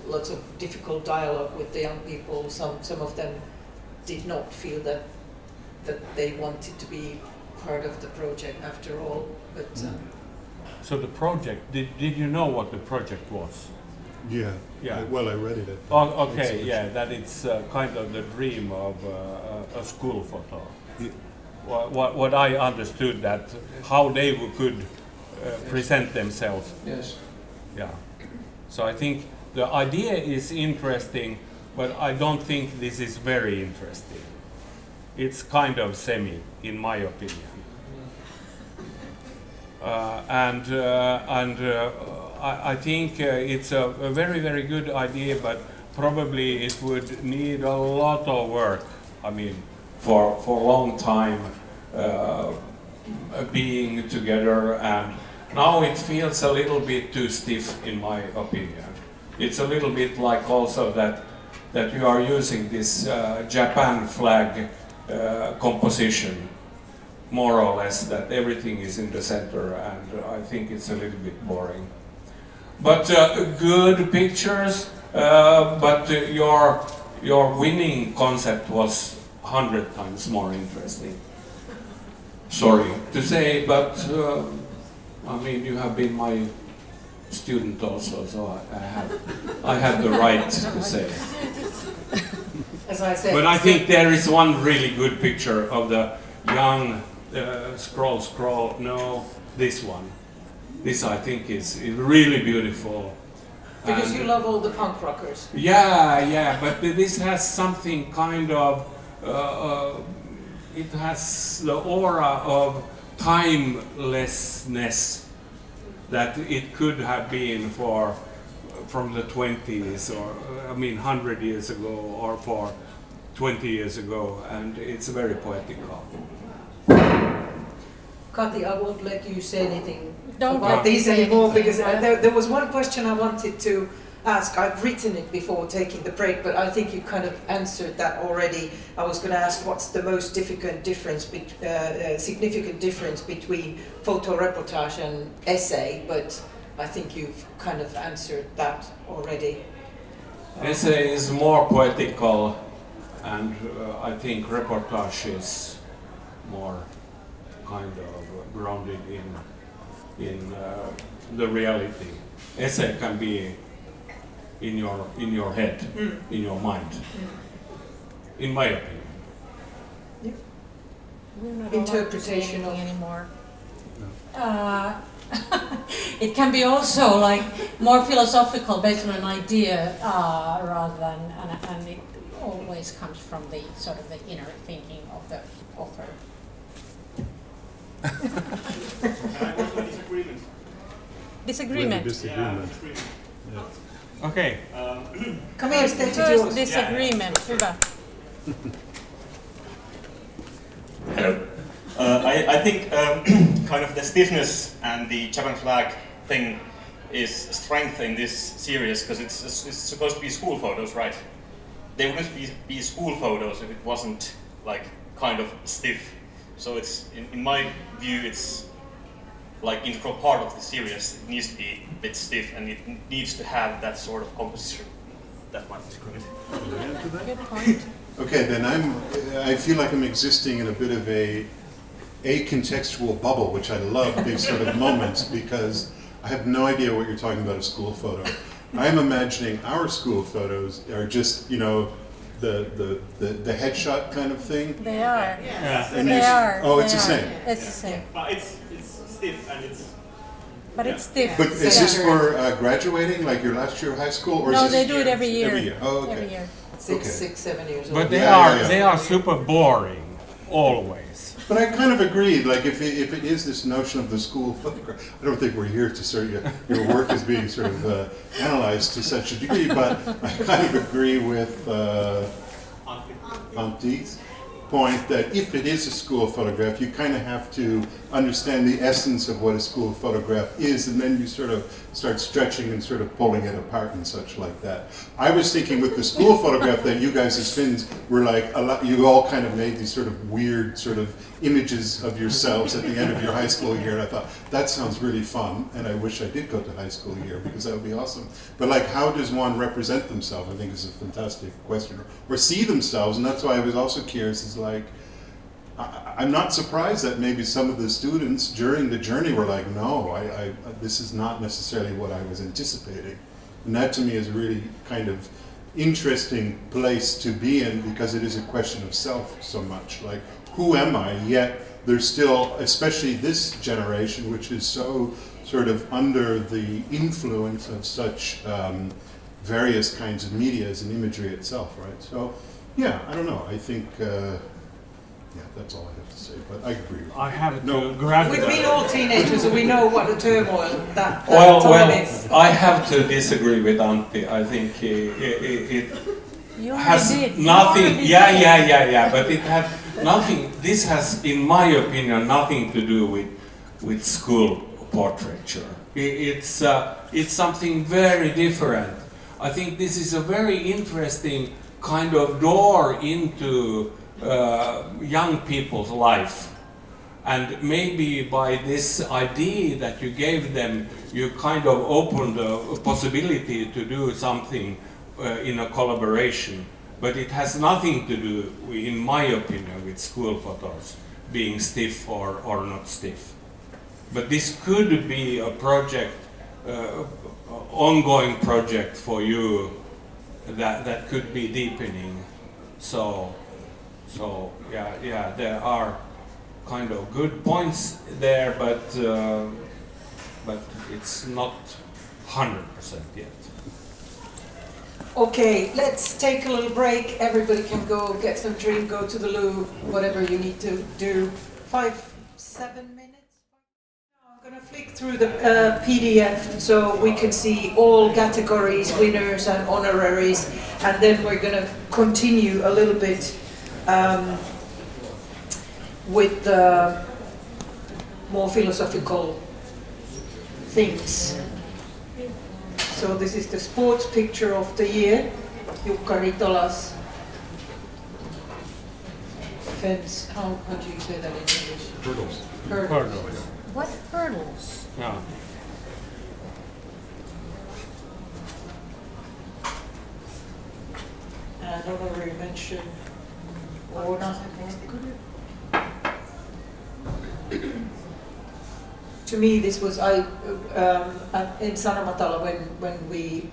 lots of difficult dialogue with the young people. Some of them did not feel that they wanted to be part of the project after all. But so the project, did you know what the project was? Yeah. Well, I read it. Okay, yeah, that it's kind of the dream of a school photo. Yeah. What I understood, that how they could present themselves. Yes. Yeah. So I think the idea is interesting, but I don't think this is very interesting. It's kind of semi, in my opinion. I think it's a very, very good idea, but probably it would need a lot of work. I mean, for a long time being together, and now it feels a little bit too stiff, in my opinion. It's a little bit like also that you are using this Japan flag composition, more or less, that everything is in the center, and I think it's a little bit boring. But good pictures, but your winning concept was 100 times more interesting. Sorry to say, but I mean, you have been my student also, so I have the right to say. as I said, but I think there is one really good picture of the young scroll. No, this one. This I think is really beautiful. Because and you love all the punk rockers. Yeah, but this has something kind of. It has the aura of timelessness that it could have been from the 20s, or 100 years ago, or for 20 years ago, and it's very poetical. Kati, I won't let you say anything Don't about let these me say anymore, anything. because there was one question I wanted to ask. I've written it before taking the break, but I think you kind of answered that already. I was going to ask what's the most significant difference between photo reportage and essay, but I think you've kind of answered that already. Essay is more poetical, and I think reportage is more kind of grounded in the reality. Essay can be in your head, in your mind, in my opinion. Yeah. We're not Interpretation allowed to say anything of- anymore. It can be also like more philosophical, based on an idea, rather than, and it always comes from the sort of the inner thinking of the author. And I was a disagreement. Disagreement. Disagreement. Disagreement. Okay. Come here, Stefan First Juurus. disagreement. Hyvä. Hello. I think kind of the stiffness and the Japan flag thing is strength in this series, because it's supposed to be school photos, right? They wouldn't be school photos if it wasn't like kind of stiff. So it's in my view, it's like integral part of the series. It needs to be a bit stiff, and it needs to have that sort of composition. That might describe it. Good point. Okay, then I feel like I'm existing in a bit of a contextual bubble, which I love these sort of moments, because I have no idea what you're talking about a school photo. I'm imagining our school photos are just, you know, the headshot kind of thing. They are. Yeah. And They are. Oh, They it's the are. same. It's the same. But it's stiff and it's. But it's stiff. But is this for graduating, like your last year of high school, or No, is they this do it every year. Every year. Oh, okay. Every year. Okay. 7 years old. But Yeah. they are super boring, always. But I kind of agreed, like if it is this notion of the school photograph, I don't think we're here to sort of, your work is being sort of analyzed to such a degree, but I kind of agree with Anti's point that if it is a school photograph, you kind of have to understand the essence of what a school photograph is, and then you sort of start stretching and sort of pulling it apart and such like that. I was thinking with the school photograph that you guys as Finns were like, you all kind of made these sort of weird sort of images of yourselves at the end of your high school year, and I thought, that sounds really fun, and I wish I did go to high school year, because that would be awesome. But like, how does one represent themselves, I think is a fantastic question, or see themselves, and that's why I was also curious, is like, I'm not surprised that maybe some of the students during the journey were like, no, this is not necessarily what I was anticipating. And that to me is a really kind of interesting place to be in, because it is a question of self so much. Like, who am I? Yet there's still, especially this generation, which is so sort of under the influence of such various kinds of medias and imagery itself, right? So, yeah, I don't know. I think, yeah, that's all I have to say, but I agree with you. I have to grab We've that. been all teenagers, and we know what a turmoil that Well, time is. I have to disagree with Antti. I think it You has already did. nothing. You Yeah, already yeah, yeah, yeah. But it had nothing. This has, in my opinion, nothing to do with school portraiture. It's something very different. I think this is a very interesting kind of door into young people's life, and maybe by this idea that you gave them, you kind of opened a possibility to do something in a collaboration, but it has nothing to do, in my opinion, with school photos being stiff or not stiff. But this could be a project, ongoing project for you that could be deepening. So yeah, there are kind of good points there, but it's not 100% yet. Okay, let's take a little break. Everybody can go get some drink, go to the loo, whatever you need to do. 5-7 minutes. I'm going to flick through the PDF so we can see all categories, winners and honoraries, and then we're going to continue a little bit with the more philosophical things. So this is the sports picture of the year, Jukka Ritola's fence. How do you say that in English? Hurdles. Hurdles. What hurdles? Yeah. And honorary mention. Or not. To me, this was in Sanomatalo when we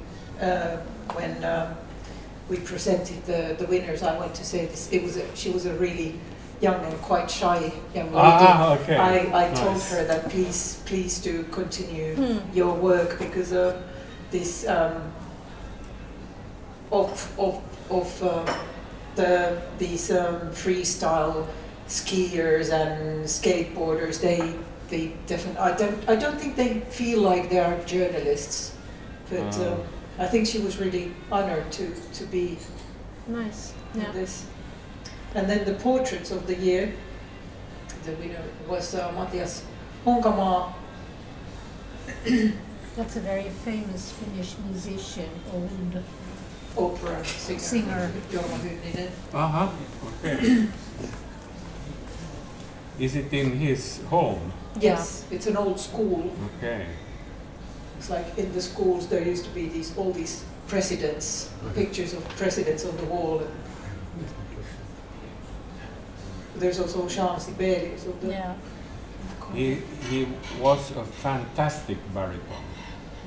presented the winners. I want to say this. She was a really young and quite shy young lady. Okay. I told Nice. her that please do continue your work, because of this these freestyle skiers and skateboarders. They definitely. I don't think they feel like they are journalists, but I think she was really honored to be Nice. in Yeah. this. And then the portraits of the year. The winner was Matias Honkamaa. That's a very famous Finnish musician, old Opera singer. Okay. Is it in his home? Yes, it's an old school. Okay. It's like in the schools there used to be all these presidents, pictures of presidents on the wall. And there's also Jean Sibelius. Yeah. He was a fantastic baritone,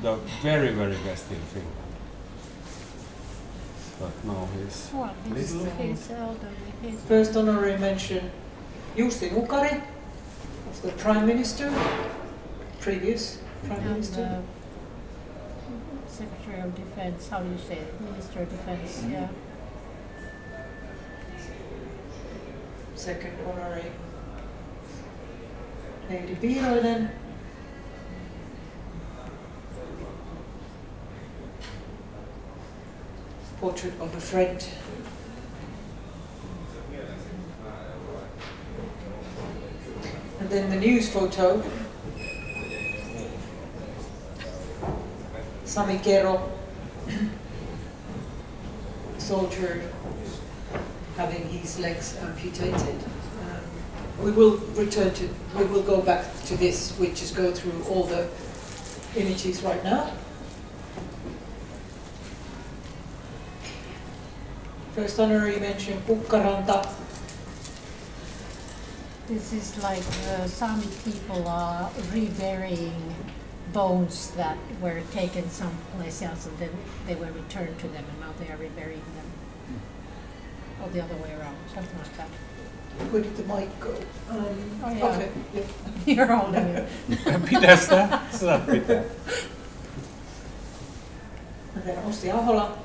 the very, very best in Finland. But now he's little. First honorary mention, Jussi Nukari, of the Prime Minister, previous Prime Minister. Secretary of Defense, how do you say it? Minister of Defense, yeah. Second honorary, Lady Piiroinen. Portrait of a friend. And then the news photo. Sami Kero, soldier having his legs amputated. We will go back to this. We just go through all the images right now. First honorary mention, Kukkaranta. This is like Sami people are reburying bones that were taken someplace else and then they were returned to them and now they are reburying them. Or the other way around, something like that. Where did the mic go? Oh yeah. Okay. Yeah. You're holding it. Pidästä? Sä pitää. And then Ossi Ahola.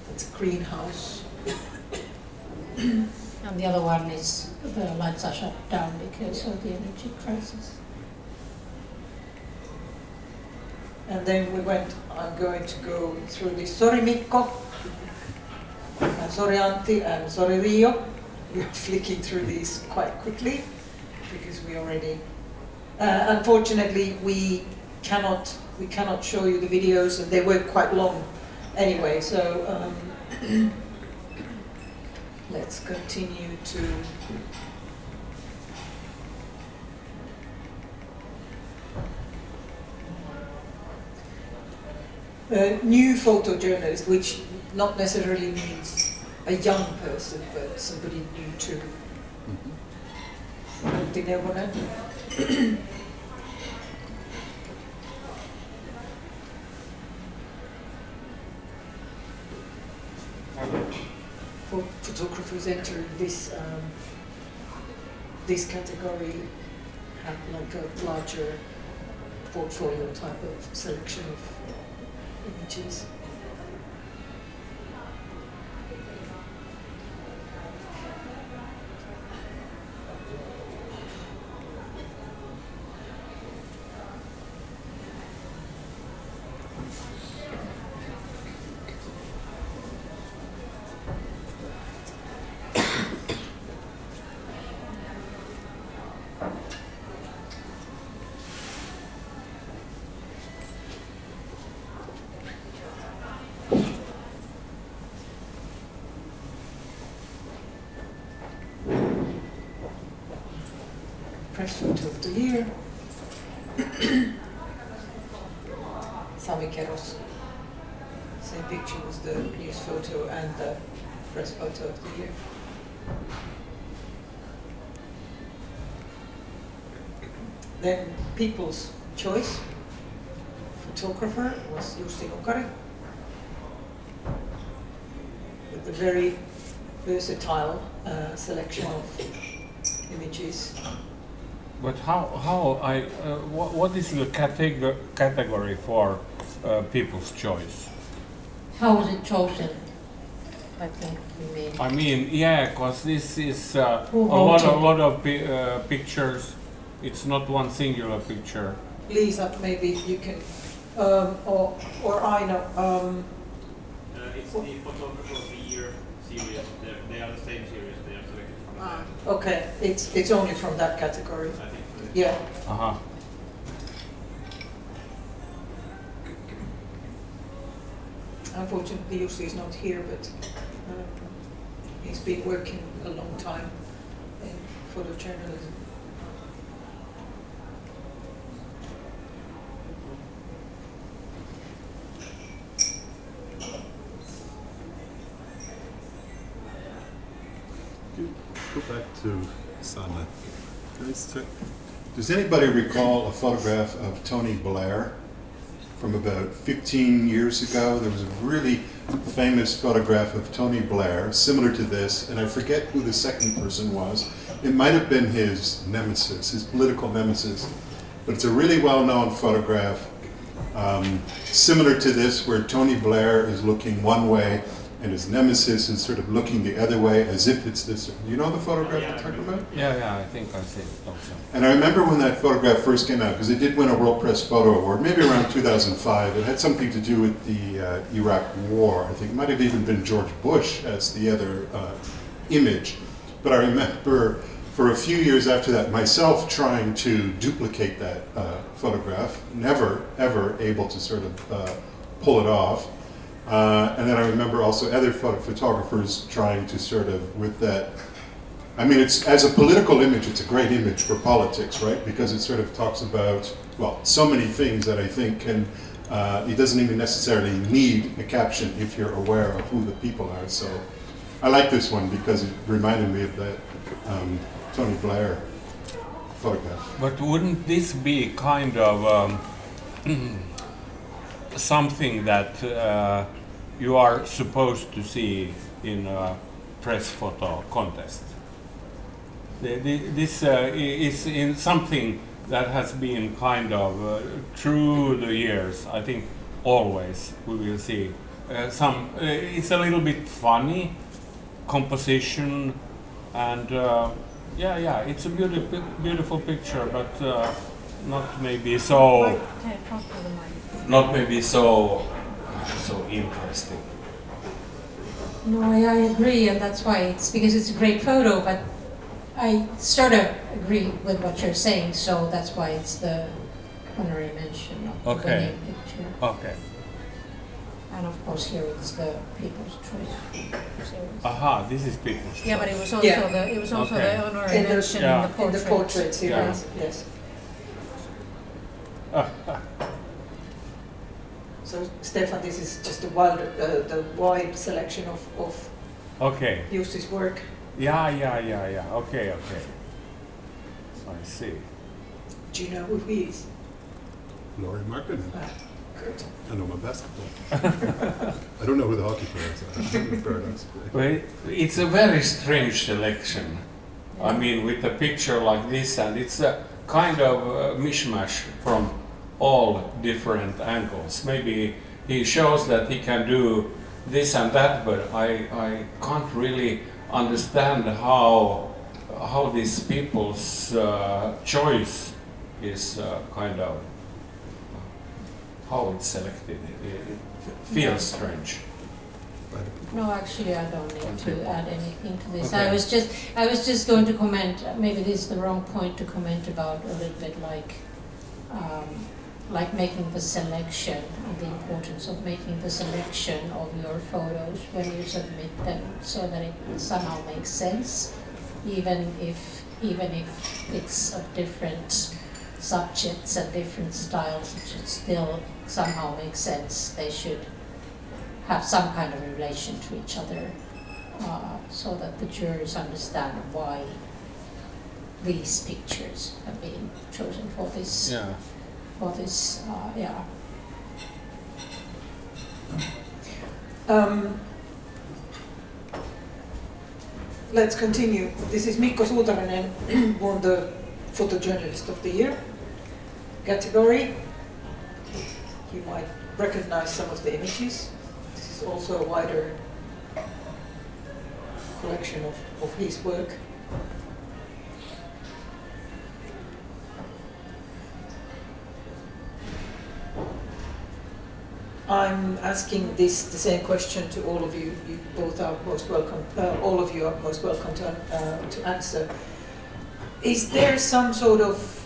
That's a greenhouse. And the other one is the lights are shut down because of the energy crisis. And then I'm going to go through this. Sorry Mikko, and sorry Antti, and sorry Rio. We are flicking through these quite quickly because we already. Unfortunately, we cannot show you the videos, and they were quite long anyway. So let's continue to. A new photojournalist, which not necessarily means a young person, but somebody new too. Antti Neuvonen. Photographers enter this category have like a larger portfolio type of selection of images. Press photo of the year. Sami Keros. Same picture was the news photo and the press photo of the year. Then People's Choice photographer was Jussi Nukari with a very versatile selection of images. But what is the category for People's Choice? How was it chosen? I think you mean. I mean, yeah, because this is a lot of pictures. It's not one singular picture. Lisa, maybe you can, or I know. It's the photographer of the year series. They are the same series. They are selected from that. Okay, it's only from that category. I think. Yeah. Uh-huh. Unfortunately, Jussi is not here, but he's been working a long time in photojournalism. Go back to Sanna. Does anybody recall a photograph of Tony Blair from about 15 years ago? There was a really famous photograph of Tony Blair, similar to this, and I forget who the second person was. It might have been his nemesis, his political nemesis, but it's a really well-known photograph, similar to this, where Tony Blair is looking one way and his nemesis is sort of looking the other way as if it's this. Do you know the photograph I'm talking about? Yeah, I think I see it also. And I remember when that photograph first came out, because it did win a World Press Photo Award, maybe around 2005. It had something to do with the Iraq War. I think it might have even been George Bush as the other image. But I remember for a few years after that, myself trying to duplicate that photograph, never, ever able to sort of pull it off. And then I remember also other photographers trying to sort of, with that, I mean, it's, as a political image, it's a great image for politics, right? Because it sort of talks about, well, so many things that I think can, it doesn't even necessarily need a caption if you're aware of who the people are. So I like this one because it reminded me of that Tony Blair photograph. But wouldn't this be kind of something that you are supposed to see in a press photo contest? This is in something that has been kind of through the years. I think always we will see some. It's a little bit funny composition, and it's a beautiful picture, but not maybe so. Not maybe so interesting. No, I agree, and that's why it's because it's a great photo, but I sort of agree with what you're saying, so that's why it's the honorary mention of the winning picture. Okay. And of course here it's the People's Choice series. Aha, this is People's Choice. Yeah, but it was also the honorary mention in the portrait series. Yes. So Stefan, this is just the wide selection of Jussi's work. Yeah. Okay. I see. Do you know who he is? Laurie Markkinen. Good. I know my basketball. I don't know who the hockey players are. Well, it's a very strange selection. Yeah. I mean, with a picture like this, and it's a kind of mishmash from all different angles. Maybe he shows that he can do this and that, but I can't really understand how these people's choice is kind of how it's selected. It feels strange. No, actually, I don't need to add anything to this. Okay. I was just going to comment. Maybe this is the wrong point to comment about a little bit, like making the selection and the importance of making the selection of your photos when you submit them, so that it somehow makes sense, even if it's of different subjects and different styles. It should still somehow make sense. They should have some kind of relation to each other, so that the jurors understand why these pictures have been chosen for this. Yeah. Let's continue. This is Mikko Suutarinen, won the Photojournalist of the Year category. You might recognize some of the images. This is also a wider collection of his work. I'm asking the same question to all of you. You both are most welcome. All of you are most welcome to answer. Is there some sort of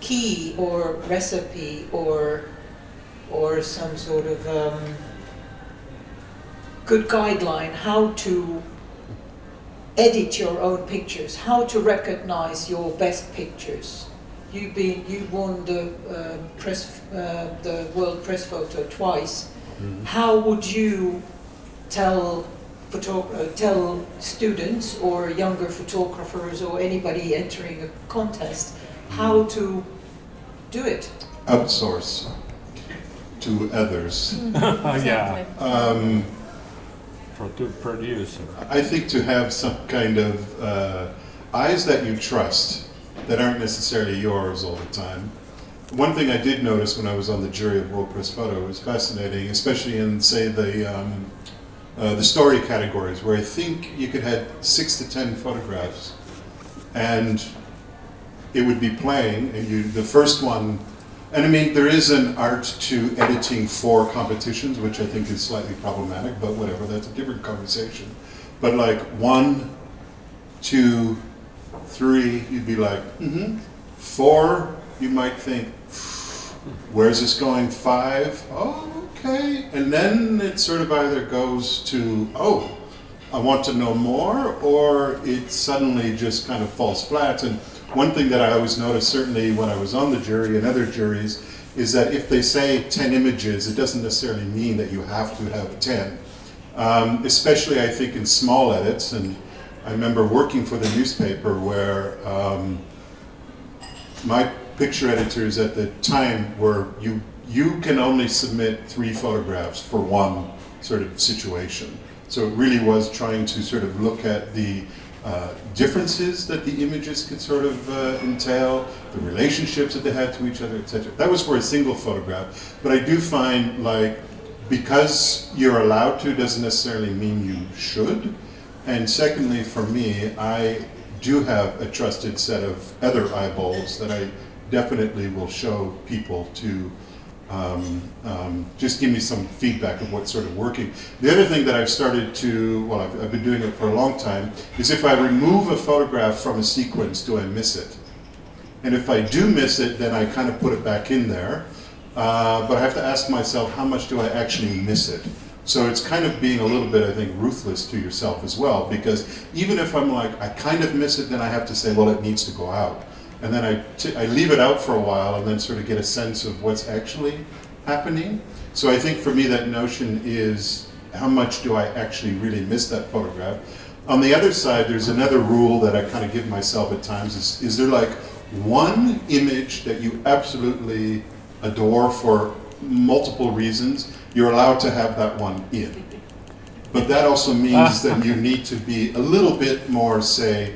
key or recipe or some sort of good guideline how to edit your own pictures, how to recognize your best pictures. You won the World Press Photo twice. Mm-hmm. How would you tell students or younger photographers or anybody entering a contest how to do it? Outsource to others. Yeah. To produce. I think to have some kind of eyes that you trust, that aren't necessarily yours all the time. One thing I did notice when I was on the jury of World Press Photo was fascinating, especially in, say, the story categories, where I think you could have 6 to 10 photographs, and it would be playing, and the first one. And I mean, there is an art to editing for competitions, which I think is slightly problematic, but whatever, that's a different conversation. But like 1, 2, 3, you'd be like, 4, you might think, where's this going? 5, oh, okay. And then it sort of either goes to, oh, I want to know more, or it suddenly just kind of falls flat. And one thing that I always noticed, certainly when I was on the jury and other juries, is that if they say 10 images, it doesn't necessarily mean that you have to have 10. Especially, I think, in small edits. And I remember working for the newspaper where my picture editors at the time were, you can only submit 3 photographs for one sort of situation. So it really was trying to sort of look at the differences that the images could sort of entail, the relationships that they had to each other, etc. That was for a single photograph. But I do find, like, because you're allowed to doesn't necessarily mean you should. And secondly, for me, I do have a trusted set of other eyeballs that I definitely will show people to just give me some feedback of what's sort of working. The other thing that I've started to, well, I've been doing it for a long time, is if I remove a photograph from a sequence, do I miss it? And if I do miss it, then I kind of put it back in there. But I have to ask myself, how much do I actually miss it? So it's kind of being a little bit, I think, ruthless to yourself as well, because even if I'm like, I kind of miss it, then I have to say, well, it needs to go out. And then I leave it out for a while and then sort of get a sense of what's actually happening. So I think for me that notion is, how much do I actually really miss that photograph? On the other side, there's another rule that I kind of give myself at times, is there like one image that you absolutely adore for multiple reasons, you're allowed to have that one in. But that also means that you need to be a little bit more, say,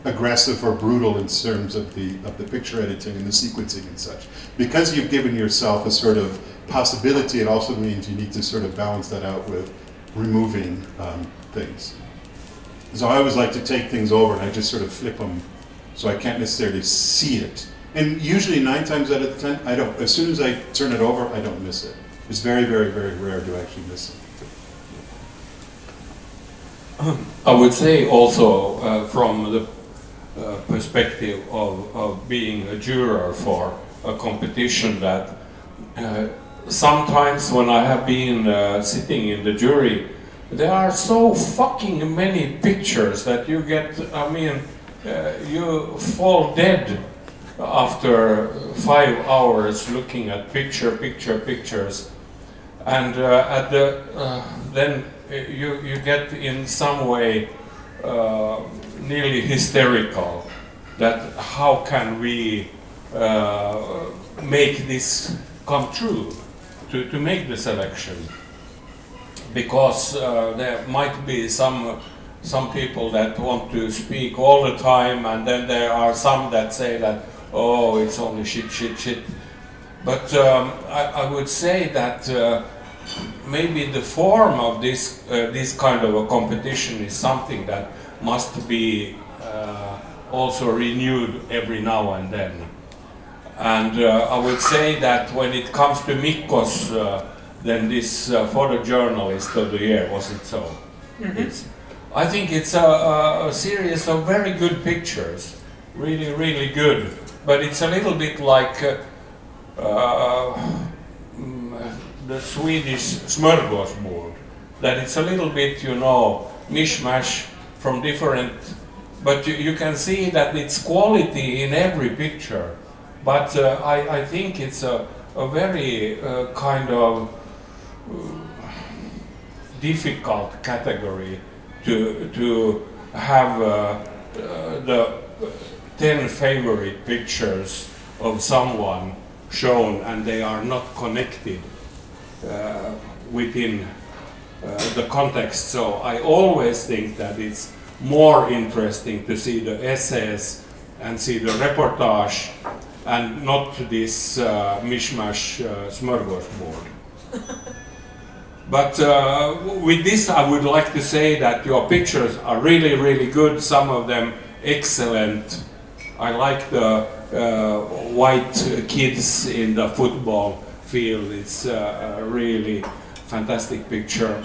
aggressive or brutal in terms of the picture editing and the sequencing and such. Because you've given yourself a sort of possibility, it also means you need to sort of balance that out with removing things. So I always like to take things over and I just sort of flip them so I can't necessarily see it. And usually 9 times out of 10, I don't. As soon as I turn it over, I don't miss it. It's very, very, very rare to actually miss it. I would say also from the perspective of being a juror for a competition that sometimes when I have been sitting in the jury, there are so fucking many pictures that you get, I mean, you fall dead after 5 hours looking at pictures, and then you get in some way nearly hysterical that how can we make this come true, to make the selection, because there might be some people that want to speak all the time, and then there are some that say that, oh, it's only shit. But I would say that maybe the form of this kind of a competition is something that must be also renewed every now and then. And I would say that when it comes to Mikkos, then this photojournalist of the year, was it so? Mm-hmm. I think it's a series of very good pictures, really, really good. But it's a little bit like the the Swedish smörgåsbord, that it's a little bit, you know, mishmash from different, but you can see that it's quality in every picture. But I think it's a very kind of difficult category to have the 10 favorite pictures of someone shown and they are not connected within the context. So I always think that it's more interesting to see the essays and see the reportage and not this mishmash smörgåsbord. But with this I would like to say that your pictures are really, really good, some of them excellent. I like the white kids in the football field, it's a really fantastic picture.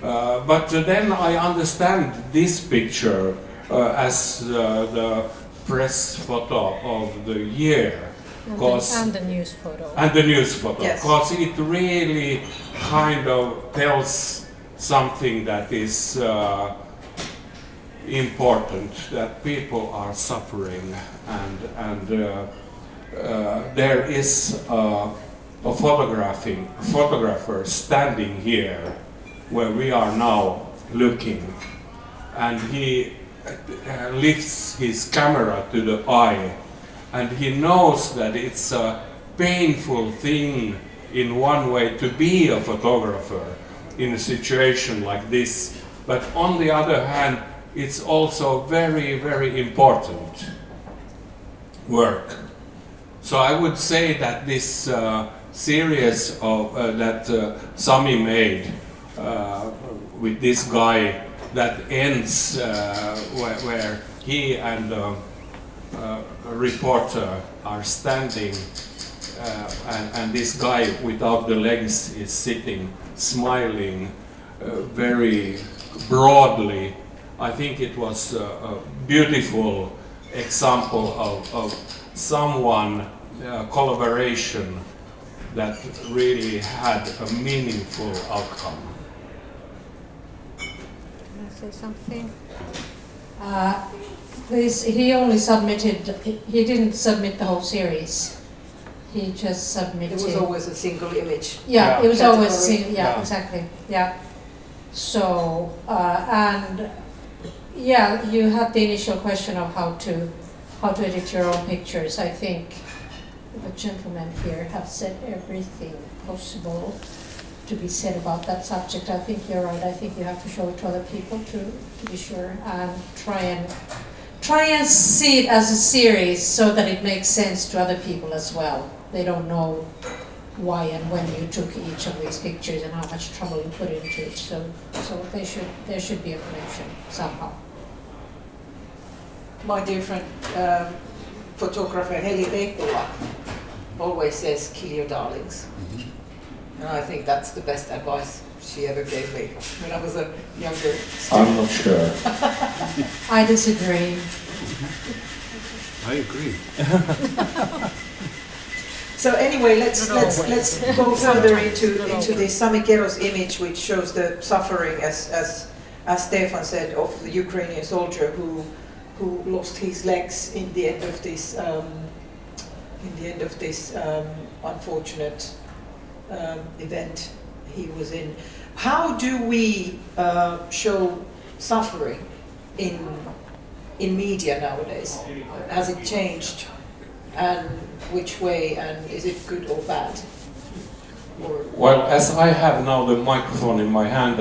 But then I understand this picture as the press photo of the year. And the news photo. And the news photo, yes. Because it really kind of tells something that is important, that people are suffering, and there is a photographer standing here where we are now looking, and he lifts his camera to the eye, and he knows that it's a painful thing in one way to be a photographer in a situation like this, but on the other hand it's also very, very important work. So I would say that this series of that Sami made with this guy that ends where he and a reporter are standing and this guy without the legs is sitting smiling very broadly. I think it was a beautiful example of someone collaboration that really had a meaningful outcome. Can I say something? He only submitted, he didn't submit the whole series. He just submitted. It was always a single image. Yeah, it was category. always exactly. Yeah. So and yeah, you had the initial question of how to edit your own pictures. I think the gentlemen here have said everything possible to be said about that subject. I think you're right. I think you have to show it to other people to be sure, and try and see it as a series so that it makes sense to other people as well. They don't know why and when you took each of these pictures and how much trouble you put into it. So there should be a connection somehow. My dear friend, photographer Heli Veikkola always says, "Kill your darlings." And I think that's the best advice she ever gave me when I was a younger student. I'm not sure. I disagree. I agree. So anyway, let's go further into this Sami Kero's image, which shows the suffering, as Stefan said, of the Ukrainian soldier who lost his legs in the end of this unfortunate event he was in. How do we show suffering in media nowadays? Has it changed, and which way, and is it good or bad? Well, as I have now the microphone in my hand,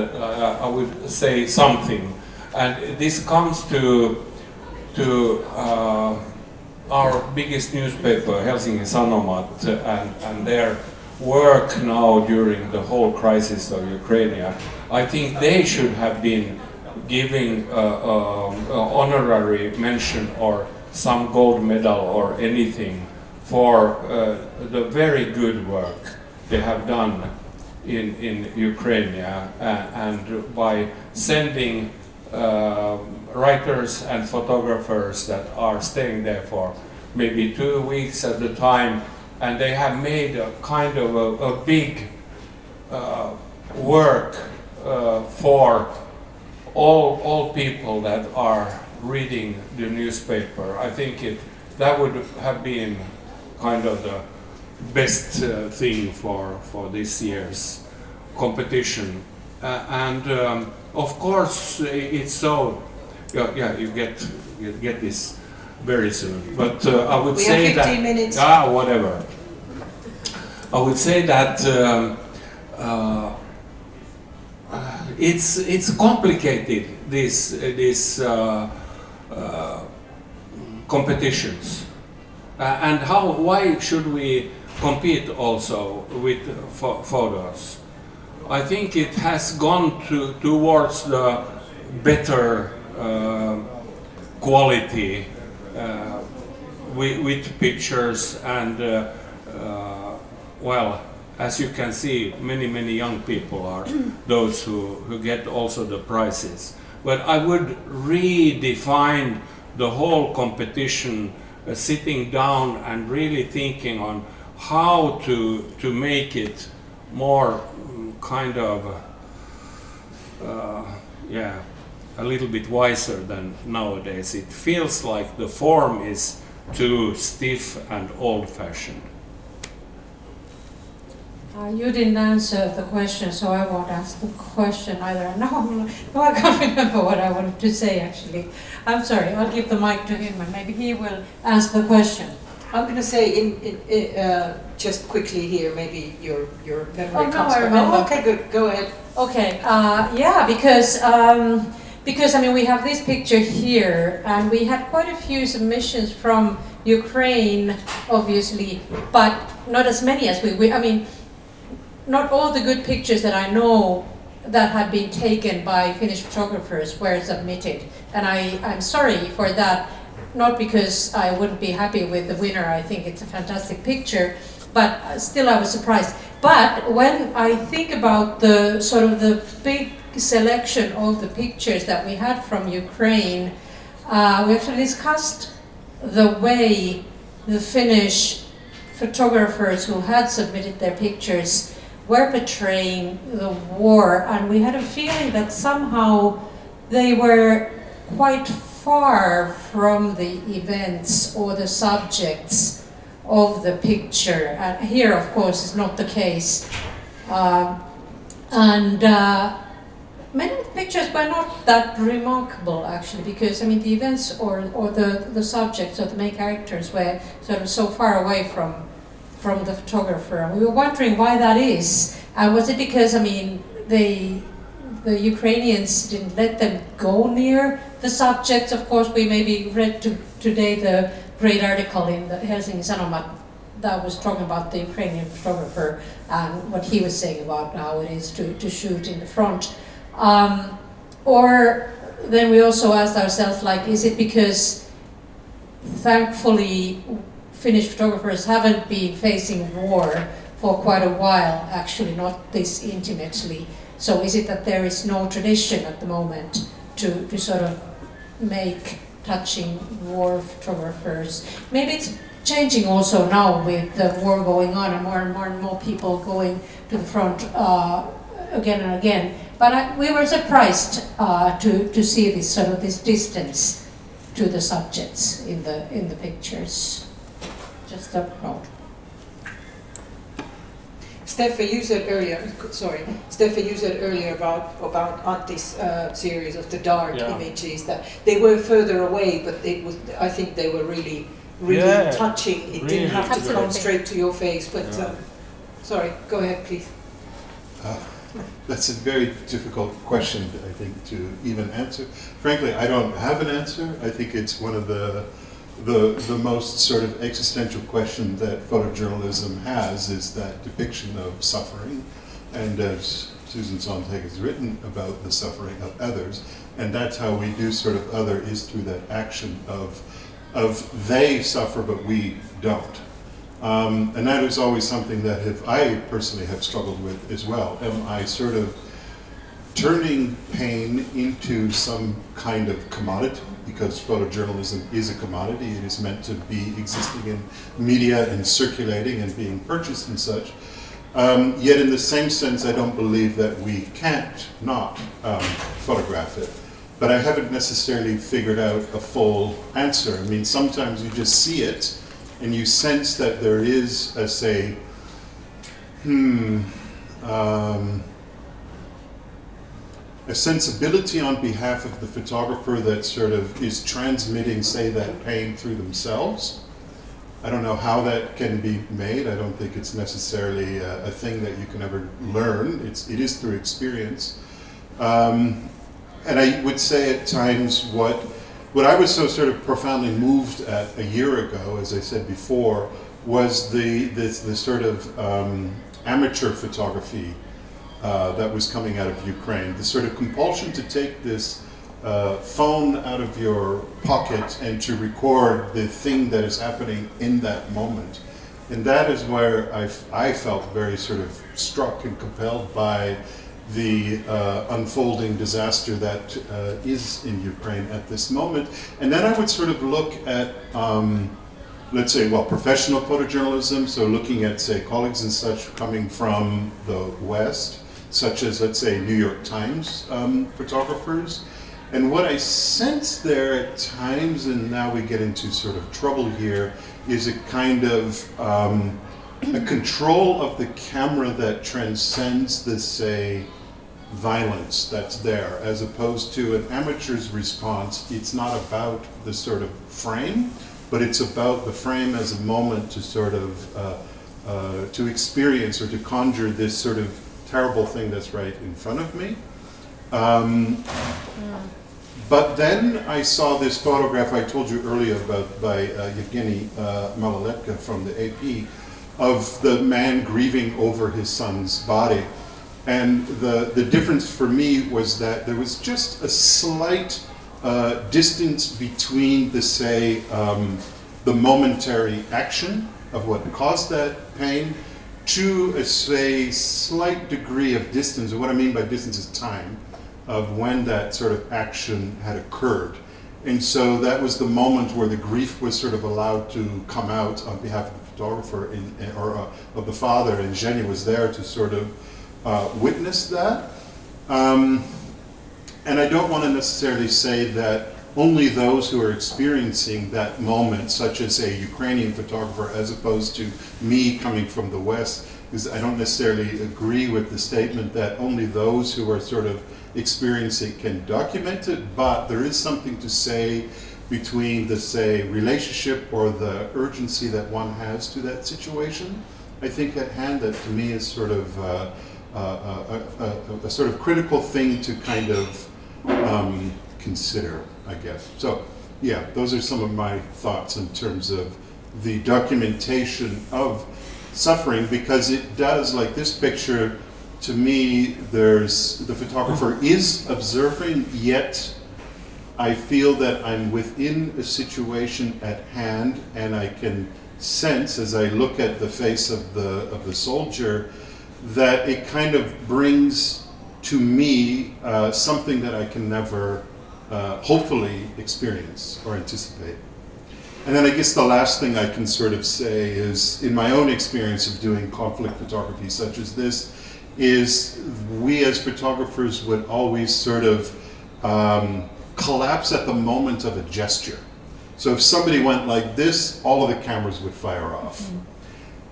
I would say something, and this comes to our biggest newspaper, Helsingin Sanomat, and their work now during the whole crisis of Ukraine. I think they should have been giving honorary mention or some gold medal or anything for the very good work they have done in Ukraine, and by sending writers and photographers that are staying there for maybe 2 weeks at a time, and they have made a kind of a big work for all people that are reading the newspaper. I think that would have been kind of the best thing for this year's competition. And of course, it's so. Yeah, you get this very soon. But I would say have 15 minutes. Whatever. I would say that it's complicated. These competitions, and why should we compete also with photos? I think it has gone towards the better quality with pictures and well, as you can see, many young people are those who get also the prizes. But I would redefine the whole competition, sitting down and really thinking on how to make it more kind of a little bit wiser than nowadays. It feels like the form is too stiff and old-fashioned. You didn't answer the question, so I won't ask the question either. No, I can't remember what I wanted to say actually. I'm sorry, I'll give the mic to him and maybe he will answer the question. I'm going to say just quickly here, maybe your memory comes I back. remember. Okay, good, go ahead. Okay, because I mean we have this picture here, and we had quite a few submissions from Ukraine, obviously, but not as many as I mean, not all the good pictures that I know that have been taken by Finnish photographers were submitted, and I'm sorry for that. Not because I wouldn't be happy with the winner. I think it's a fantastic picture, but still I was surprised. But when I think about the sort of the big selection of the pictures that we had from Ukraine, we actually discussed the way the Finnish photographers who had submitted their pictures were portraying the war, and we had a feeling that somehow they were quite far from the events or the subjects of the picture. And here, of course, is not the case. Many of the pictures were not that remarkable, actually, because I mean the events or the subjects or the main characters were sort of so far away from the photographer. And we were wondering why that is. Was it because, I mean, the Ukrainians didn't let them go near the subjects? Of course, we maybe read today the great article in the Helsingin Sanomat that was talking about the Ukrainian photographer and what he was saying about how it is to shoot in the front. Or then we also asked ourselves, like, is it because thankfully Finnish photographers haven't been facing war for quite a while, actually not this intimately. So is it that there is no tradition at the moment to sort of make touching war photographers? Maybe it's changing also now with the war going on and more people going to the front again and again. But we were surprised to see this sort of this distance to the subjects in the pictures. Just a note. Stefan, you said earlier about Antti's series of the dark images that they were further away, but I think they were really touching. It really didn't have to come straight to your face. But sorry, go ahead, please. That's a very difficult question, I think, to even answer. Frankly, I don't have an answer. I think it's one of the most sort of existential question that photojournalism has is that depiction of suffering, and as Susan Sontag has written about the suffering of others, and that's how we do sort of other is through that action of they suffer but we don't. And that is always something that I personally have struggled with as well. Am I sort of turning pain into some kind of commodity? Because photojournalism is a commodity. It is meant to be existing in media and circulating and being purchased and such. Yet in the same sense, I don't believe that we can't not photograph it. But I haven't necessarily figured out a full answer. I mean, sometimes you just see it and you sense that there is a, say, a sensibility on behalf of the photographer that sort of is transmitting, say, that pain through themselves. I don't know how that can be made. I don't think it's necessarily a thing that you can ever learn. It is through experience. And I would say at times what I was so sort of profoundly moved at a year ago, as I said before, was the sort of amateur photography that was coming out of Ukraine. The sort of compulsion to take this phone out of your pocket and to record the thing that is happening in that moment. And that is where I felt very sort of struck and compelled by the unfolding disaster that is in Ukraine at this moment. And then I would sort of look at, let's say, well, professional photojournalism, so looking at, say, colleagues and such coming from the West, such as, let's say, New York Times photographers. And what I sense there at times, and now we get into sort of trouble here, is a kind of a control of the camera that transcends the, say, violence that's there, as opposed to an amateur's response. It's not about the sort of frame, but it's about the frame as a moment to sort of, to experience or to conjure this sort of terrible thing that's right in front of me. But then I saw this photograph I told you earlier about by Yevgeny Malaletka from the AP of the man grieving over his son's body. And the difference for me was that there was just a slight distance between the, say, the momentary action of what caused that pain to a, say, slight degree of distance. And what I mean by distance is time of when that sort of action had occurred. And so that was the moment where the grief was sort of allowed to come out on behalf of the photographer or of the father, and Zhenya was there to sort of witness that. And I don't want to necessarily say that only those who are experiencing that moment, such as a Ukrainian photographer, as opposed to me coming from the West, because I don't necessarily agree with the statement that only those who are sort of experiencing can document it, but there is something to say between the, say, relationship or the urgency that one has to that situation, I think at hand, that to me is sort of a sort of critical thing to kind of consider, I guess. So, yeah, those are some of my thoughts in terms of the documentation of suffering, because it does, like this picture, to me, the photographer is observing, yet I feel that I'm within a situation at hand, and I can sense, as I look at the face of the soldier, that it kind of brings to me something that I can never hopefully experience or anticipate. And then I guess the last thing I can sort of say is, in my own experience of doing conflict photography such as this, is we as photographers would always sort of collapse at the moment of a gesture. So if somebody went like this, all of the cameras would fire off. Mm-hmm.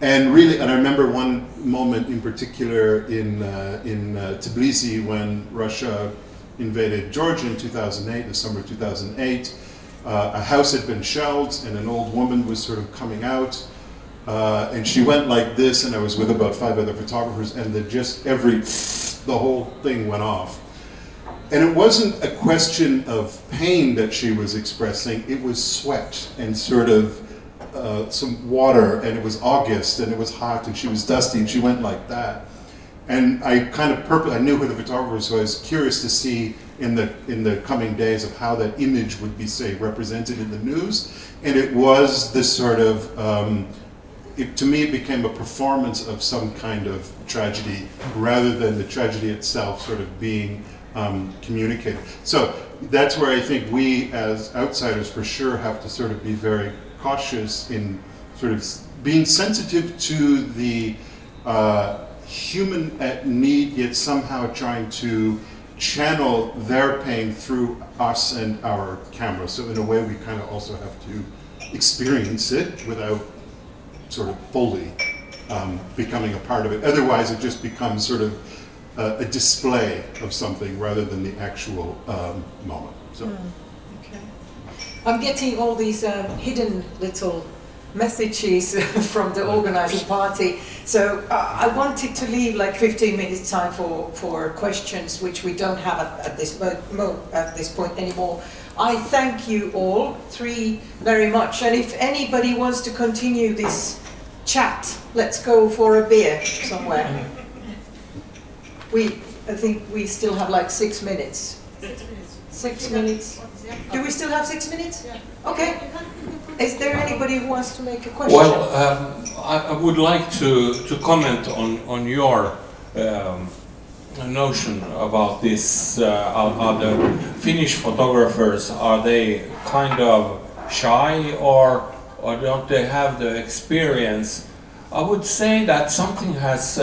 And really, and I remember one moment in particular in Tbilisi when Russia invaded Georgia in 2008, the summer of 2008. A house had been shelled and an old woman was sort of coming out. And she went like this, and I was with about 5 other photographers, and the whole thing went off. And it wasn't a question of pain that she was expressing, it was sweat and sort of some water, and it was August, and it was hot, and she was dusty, and she went like that. And I kind of I knew who the photographer was, so I was curious to see in the coming days of how that image would be, say, represented in the news. And it was this sort of, to me it became a performance of some kind of tragedy, rather than the tragedy itself sort of being communicated. So that's where I think we as outsiders for sure have to sort of be very cautious in sort of being sensitive to the human at need, yet somehow trying to channel their pain through us and our camera. So in a way, we kind of also have to experience it without sort of fully becoming a part of it. Otherwise, it just becomes sort of a display of something rather than the actual moment. So. Okay. I'm getting all these hidden little messages from the organizing party. So I wanted to leave like 15 minutes time for questions, which we don't have at this point anymore. I thank you all three very much. And if anybody wants to continue this chat, let's go for a beer somewhere. I think we still have like 6 minutes. 6 minutes. Do we still have 6 minutes? Okay. Is there anybody who wants to make a question? Well, I would like to comment on your notion about this. Are the Finnish photographers, are they kind of shy or don't they have the experience? I would say that something has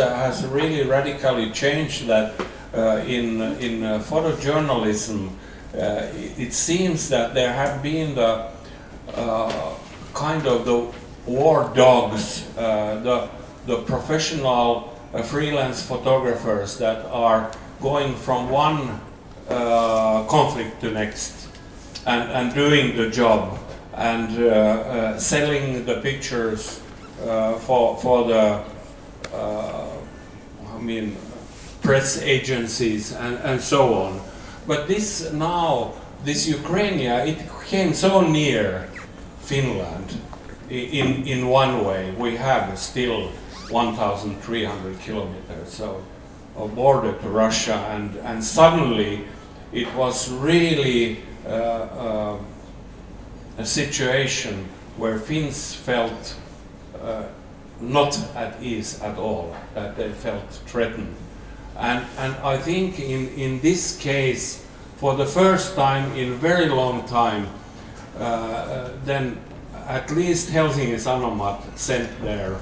really radically changed, that in photojournalism it seems that there have been the kind of the war dogs, the professional freelance photographers that are going from one conflict to next and doing the job and selling the pictures for the press agencies and so on. But this Ukraine, it came so near Finland in one way. We have still 1,300 kilometers so a border to Russia, and suddenly it was really a situation where Finns felt not at ease at all, that they felt threatened. And I think in this case, for the first time in a very long time, then at least Helsingin Sanomat sent their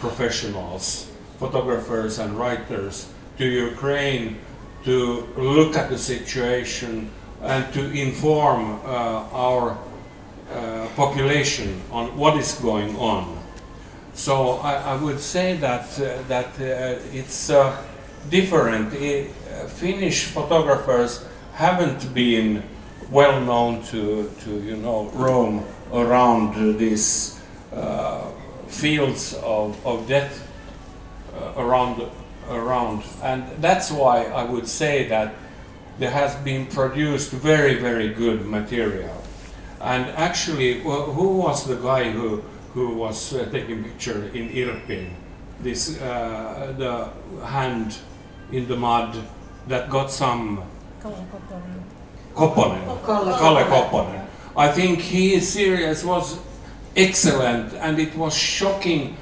professionals, photographers and writers to Ukraine to look at the situation and to inform our population on what is going on. So I would say that it's different. Finnish photographers haven't been well known to roam around these fields of death around, and that's why I would say that there has been produced very, very good material. And actually, who was the guy who was taking picture in Irpin? This the hand in the mud that got some Kalle Kopponen. I think his series was excellent, and it was shocking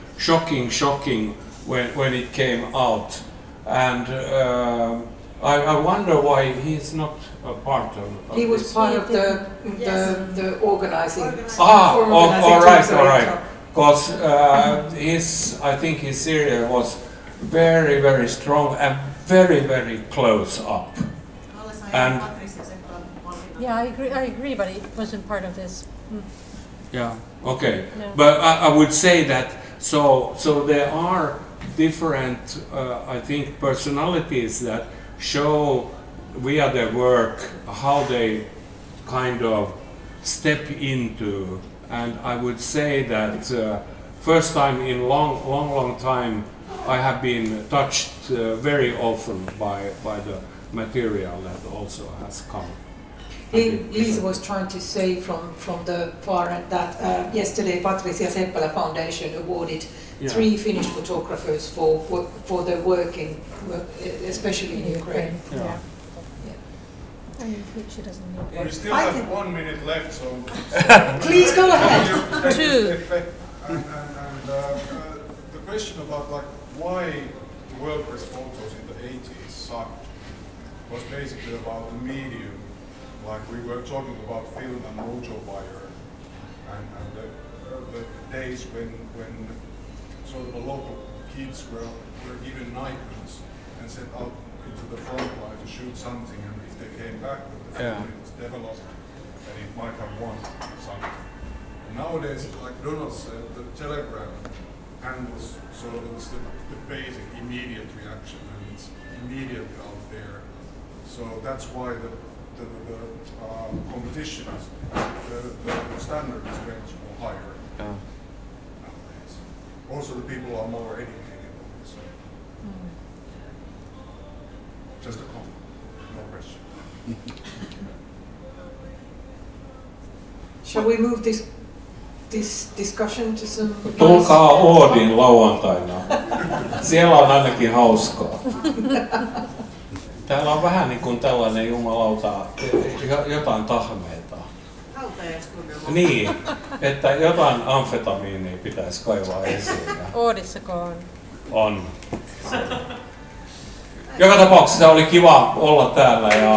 when it came out. And I wonder why he's not a part of he was this. part of the organizing. All right. Because I think his series was very, very strong and very, very close up. And yeah, I agree, but it wasn't part of this. Yeah. Okay. No. But I would say that so there are different, I think, personalities that show via their work how they kind of step into. And I would say that first time in long time I have been touched very often by the material that also has come. Lisa was trying to say from the far end that yesterday Patricia Seppälä Foundation awarded 3 Finnish photographers for their work especially in Ukraine. Yeah. And she doesn't need. We still have 1 minute left, so please go ahead. 2. And the question about why the world press photos in the 80s sucked was basically about the medium. Like we were talking about film and mojo buyer, and the days when sort of a local kids were given Nikons and sent out into the front line to shoot something, and if they came back with the film, it was developed and it might have won something. And nowadays, like Donald said, the telegram handles sort of the basic immediate reaction, and it's immediately out there. So that's why the competition is, the standard is very much more higher nowadays. Also, the people are more educated. So. Just a comment, no question. Shall we move this discussion to some... Tulkaa Oodin lauantaina. Siellä on ainakin hauskaa. Täällä on vähän niin kuin tällainen jumalauta, jotain tahmeita. Niin, että jotain amfetamiinia pitäisi kaivaa esiin. Oodissako on? On. Joka tapauksessa oli kiva olla täällä ja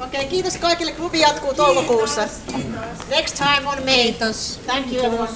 Okei, kiitos kaikille. Klubi jatkuu toukokuussa. Next time on May. Kiitos. Thank you everyone.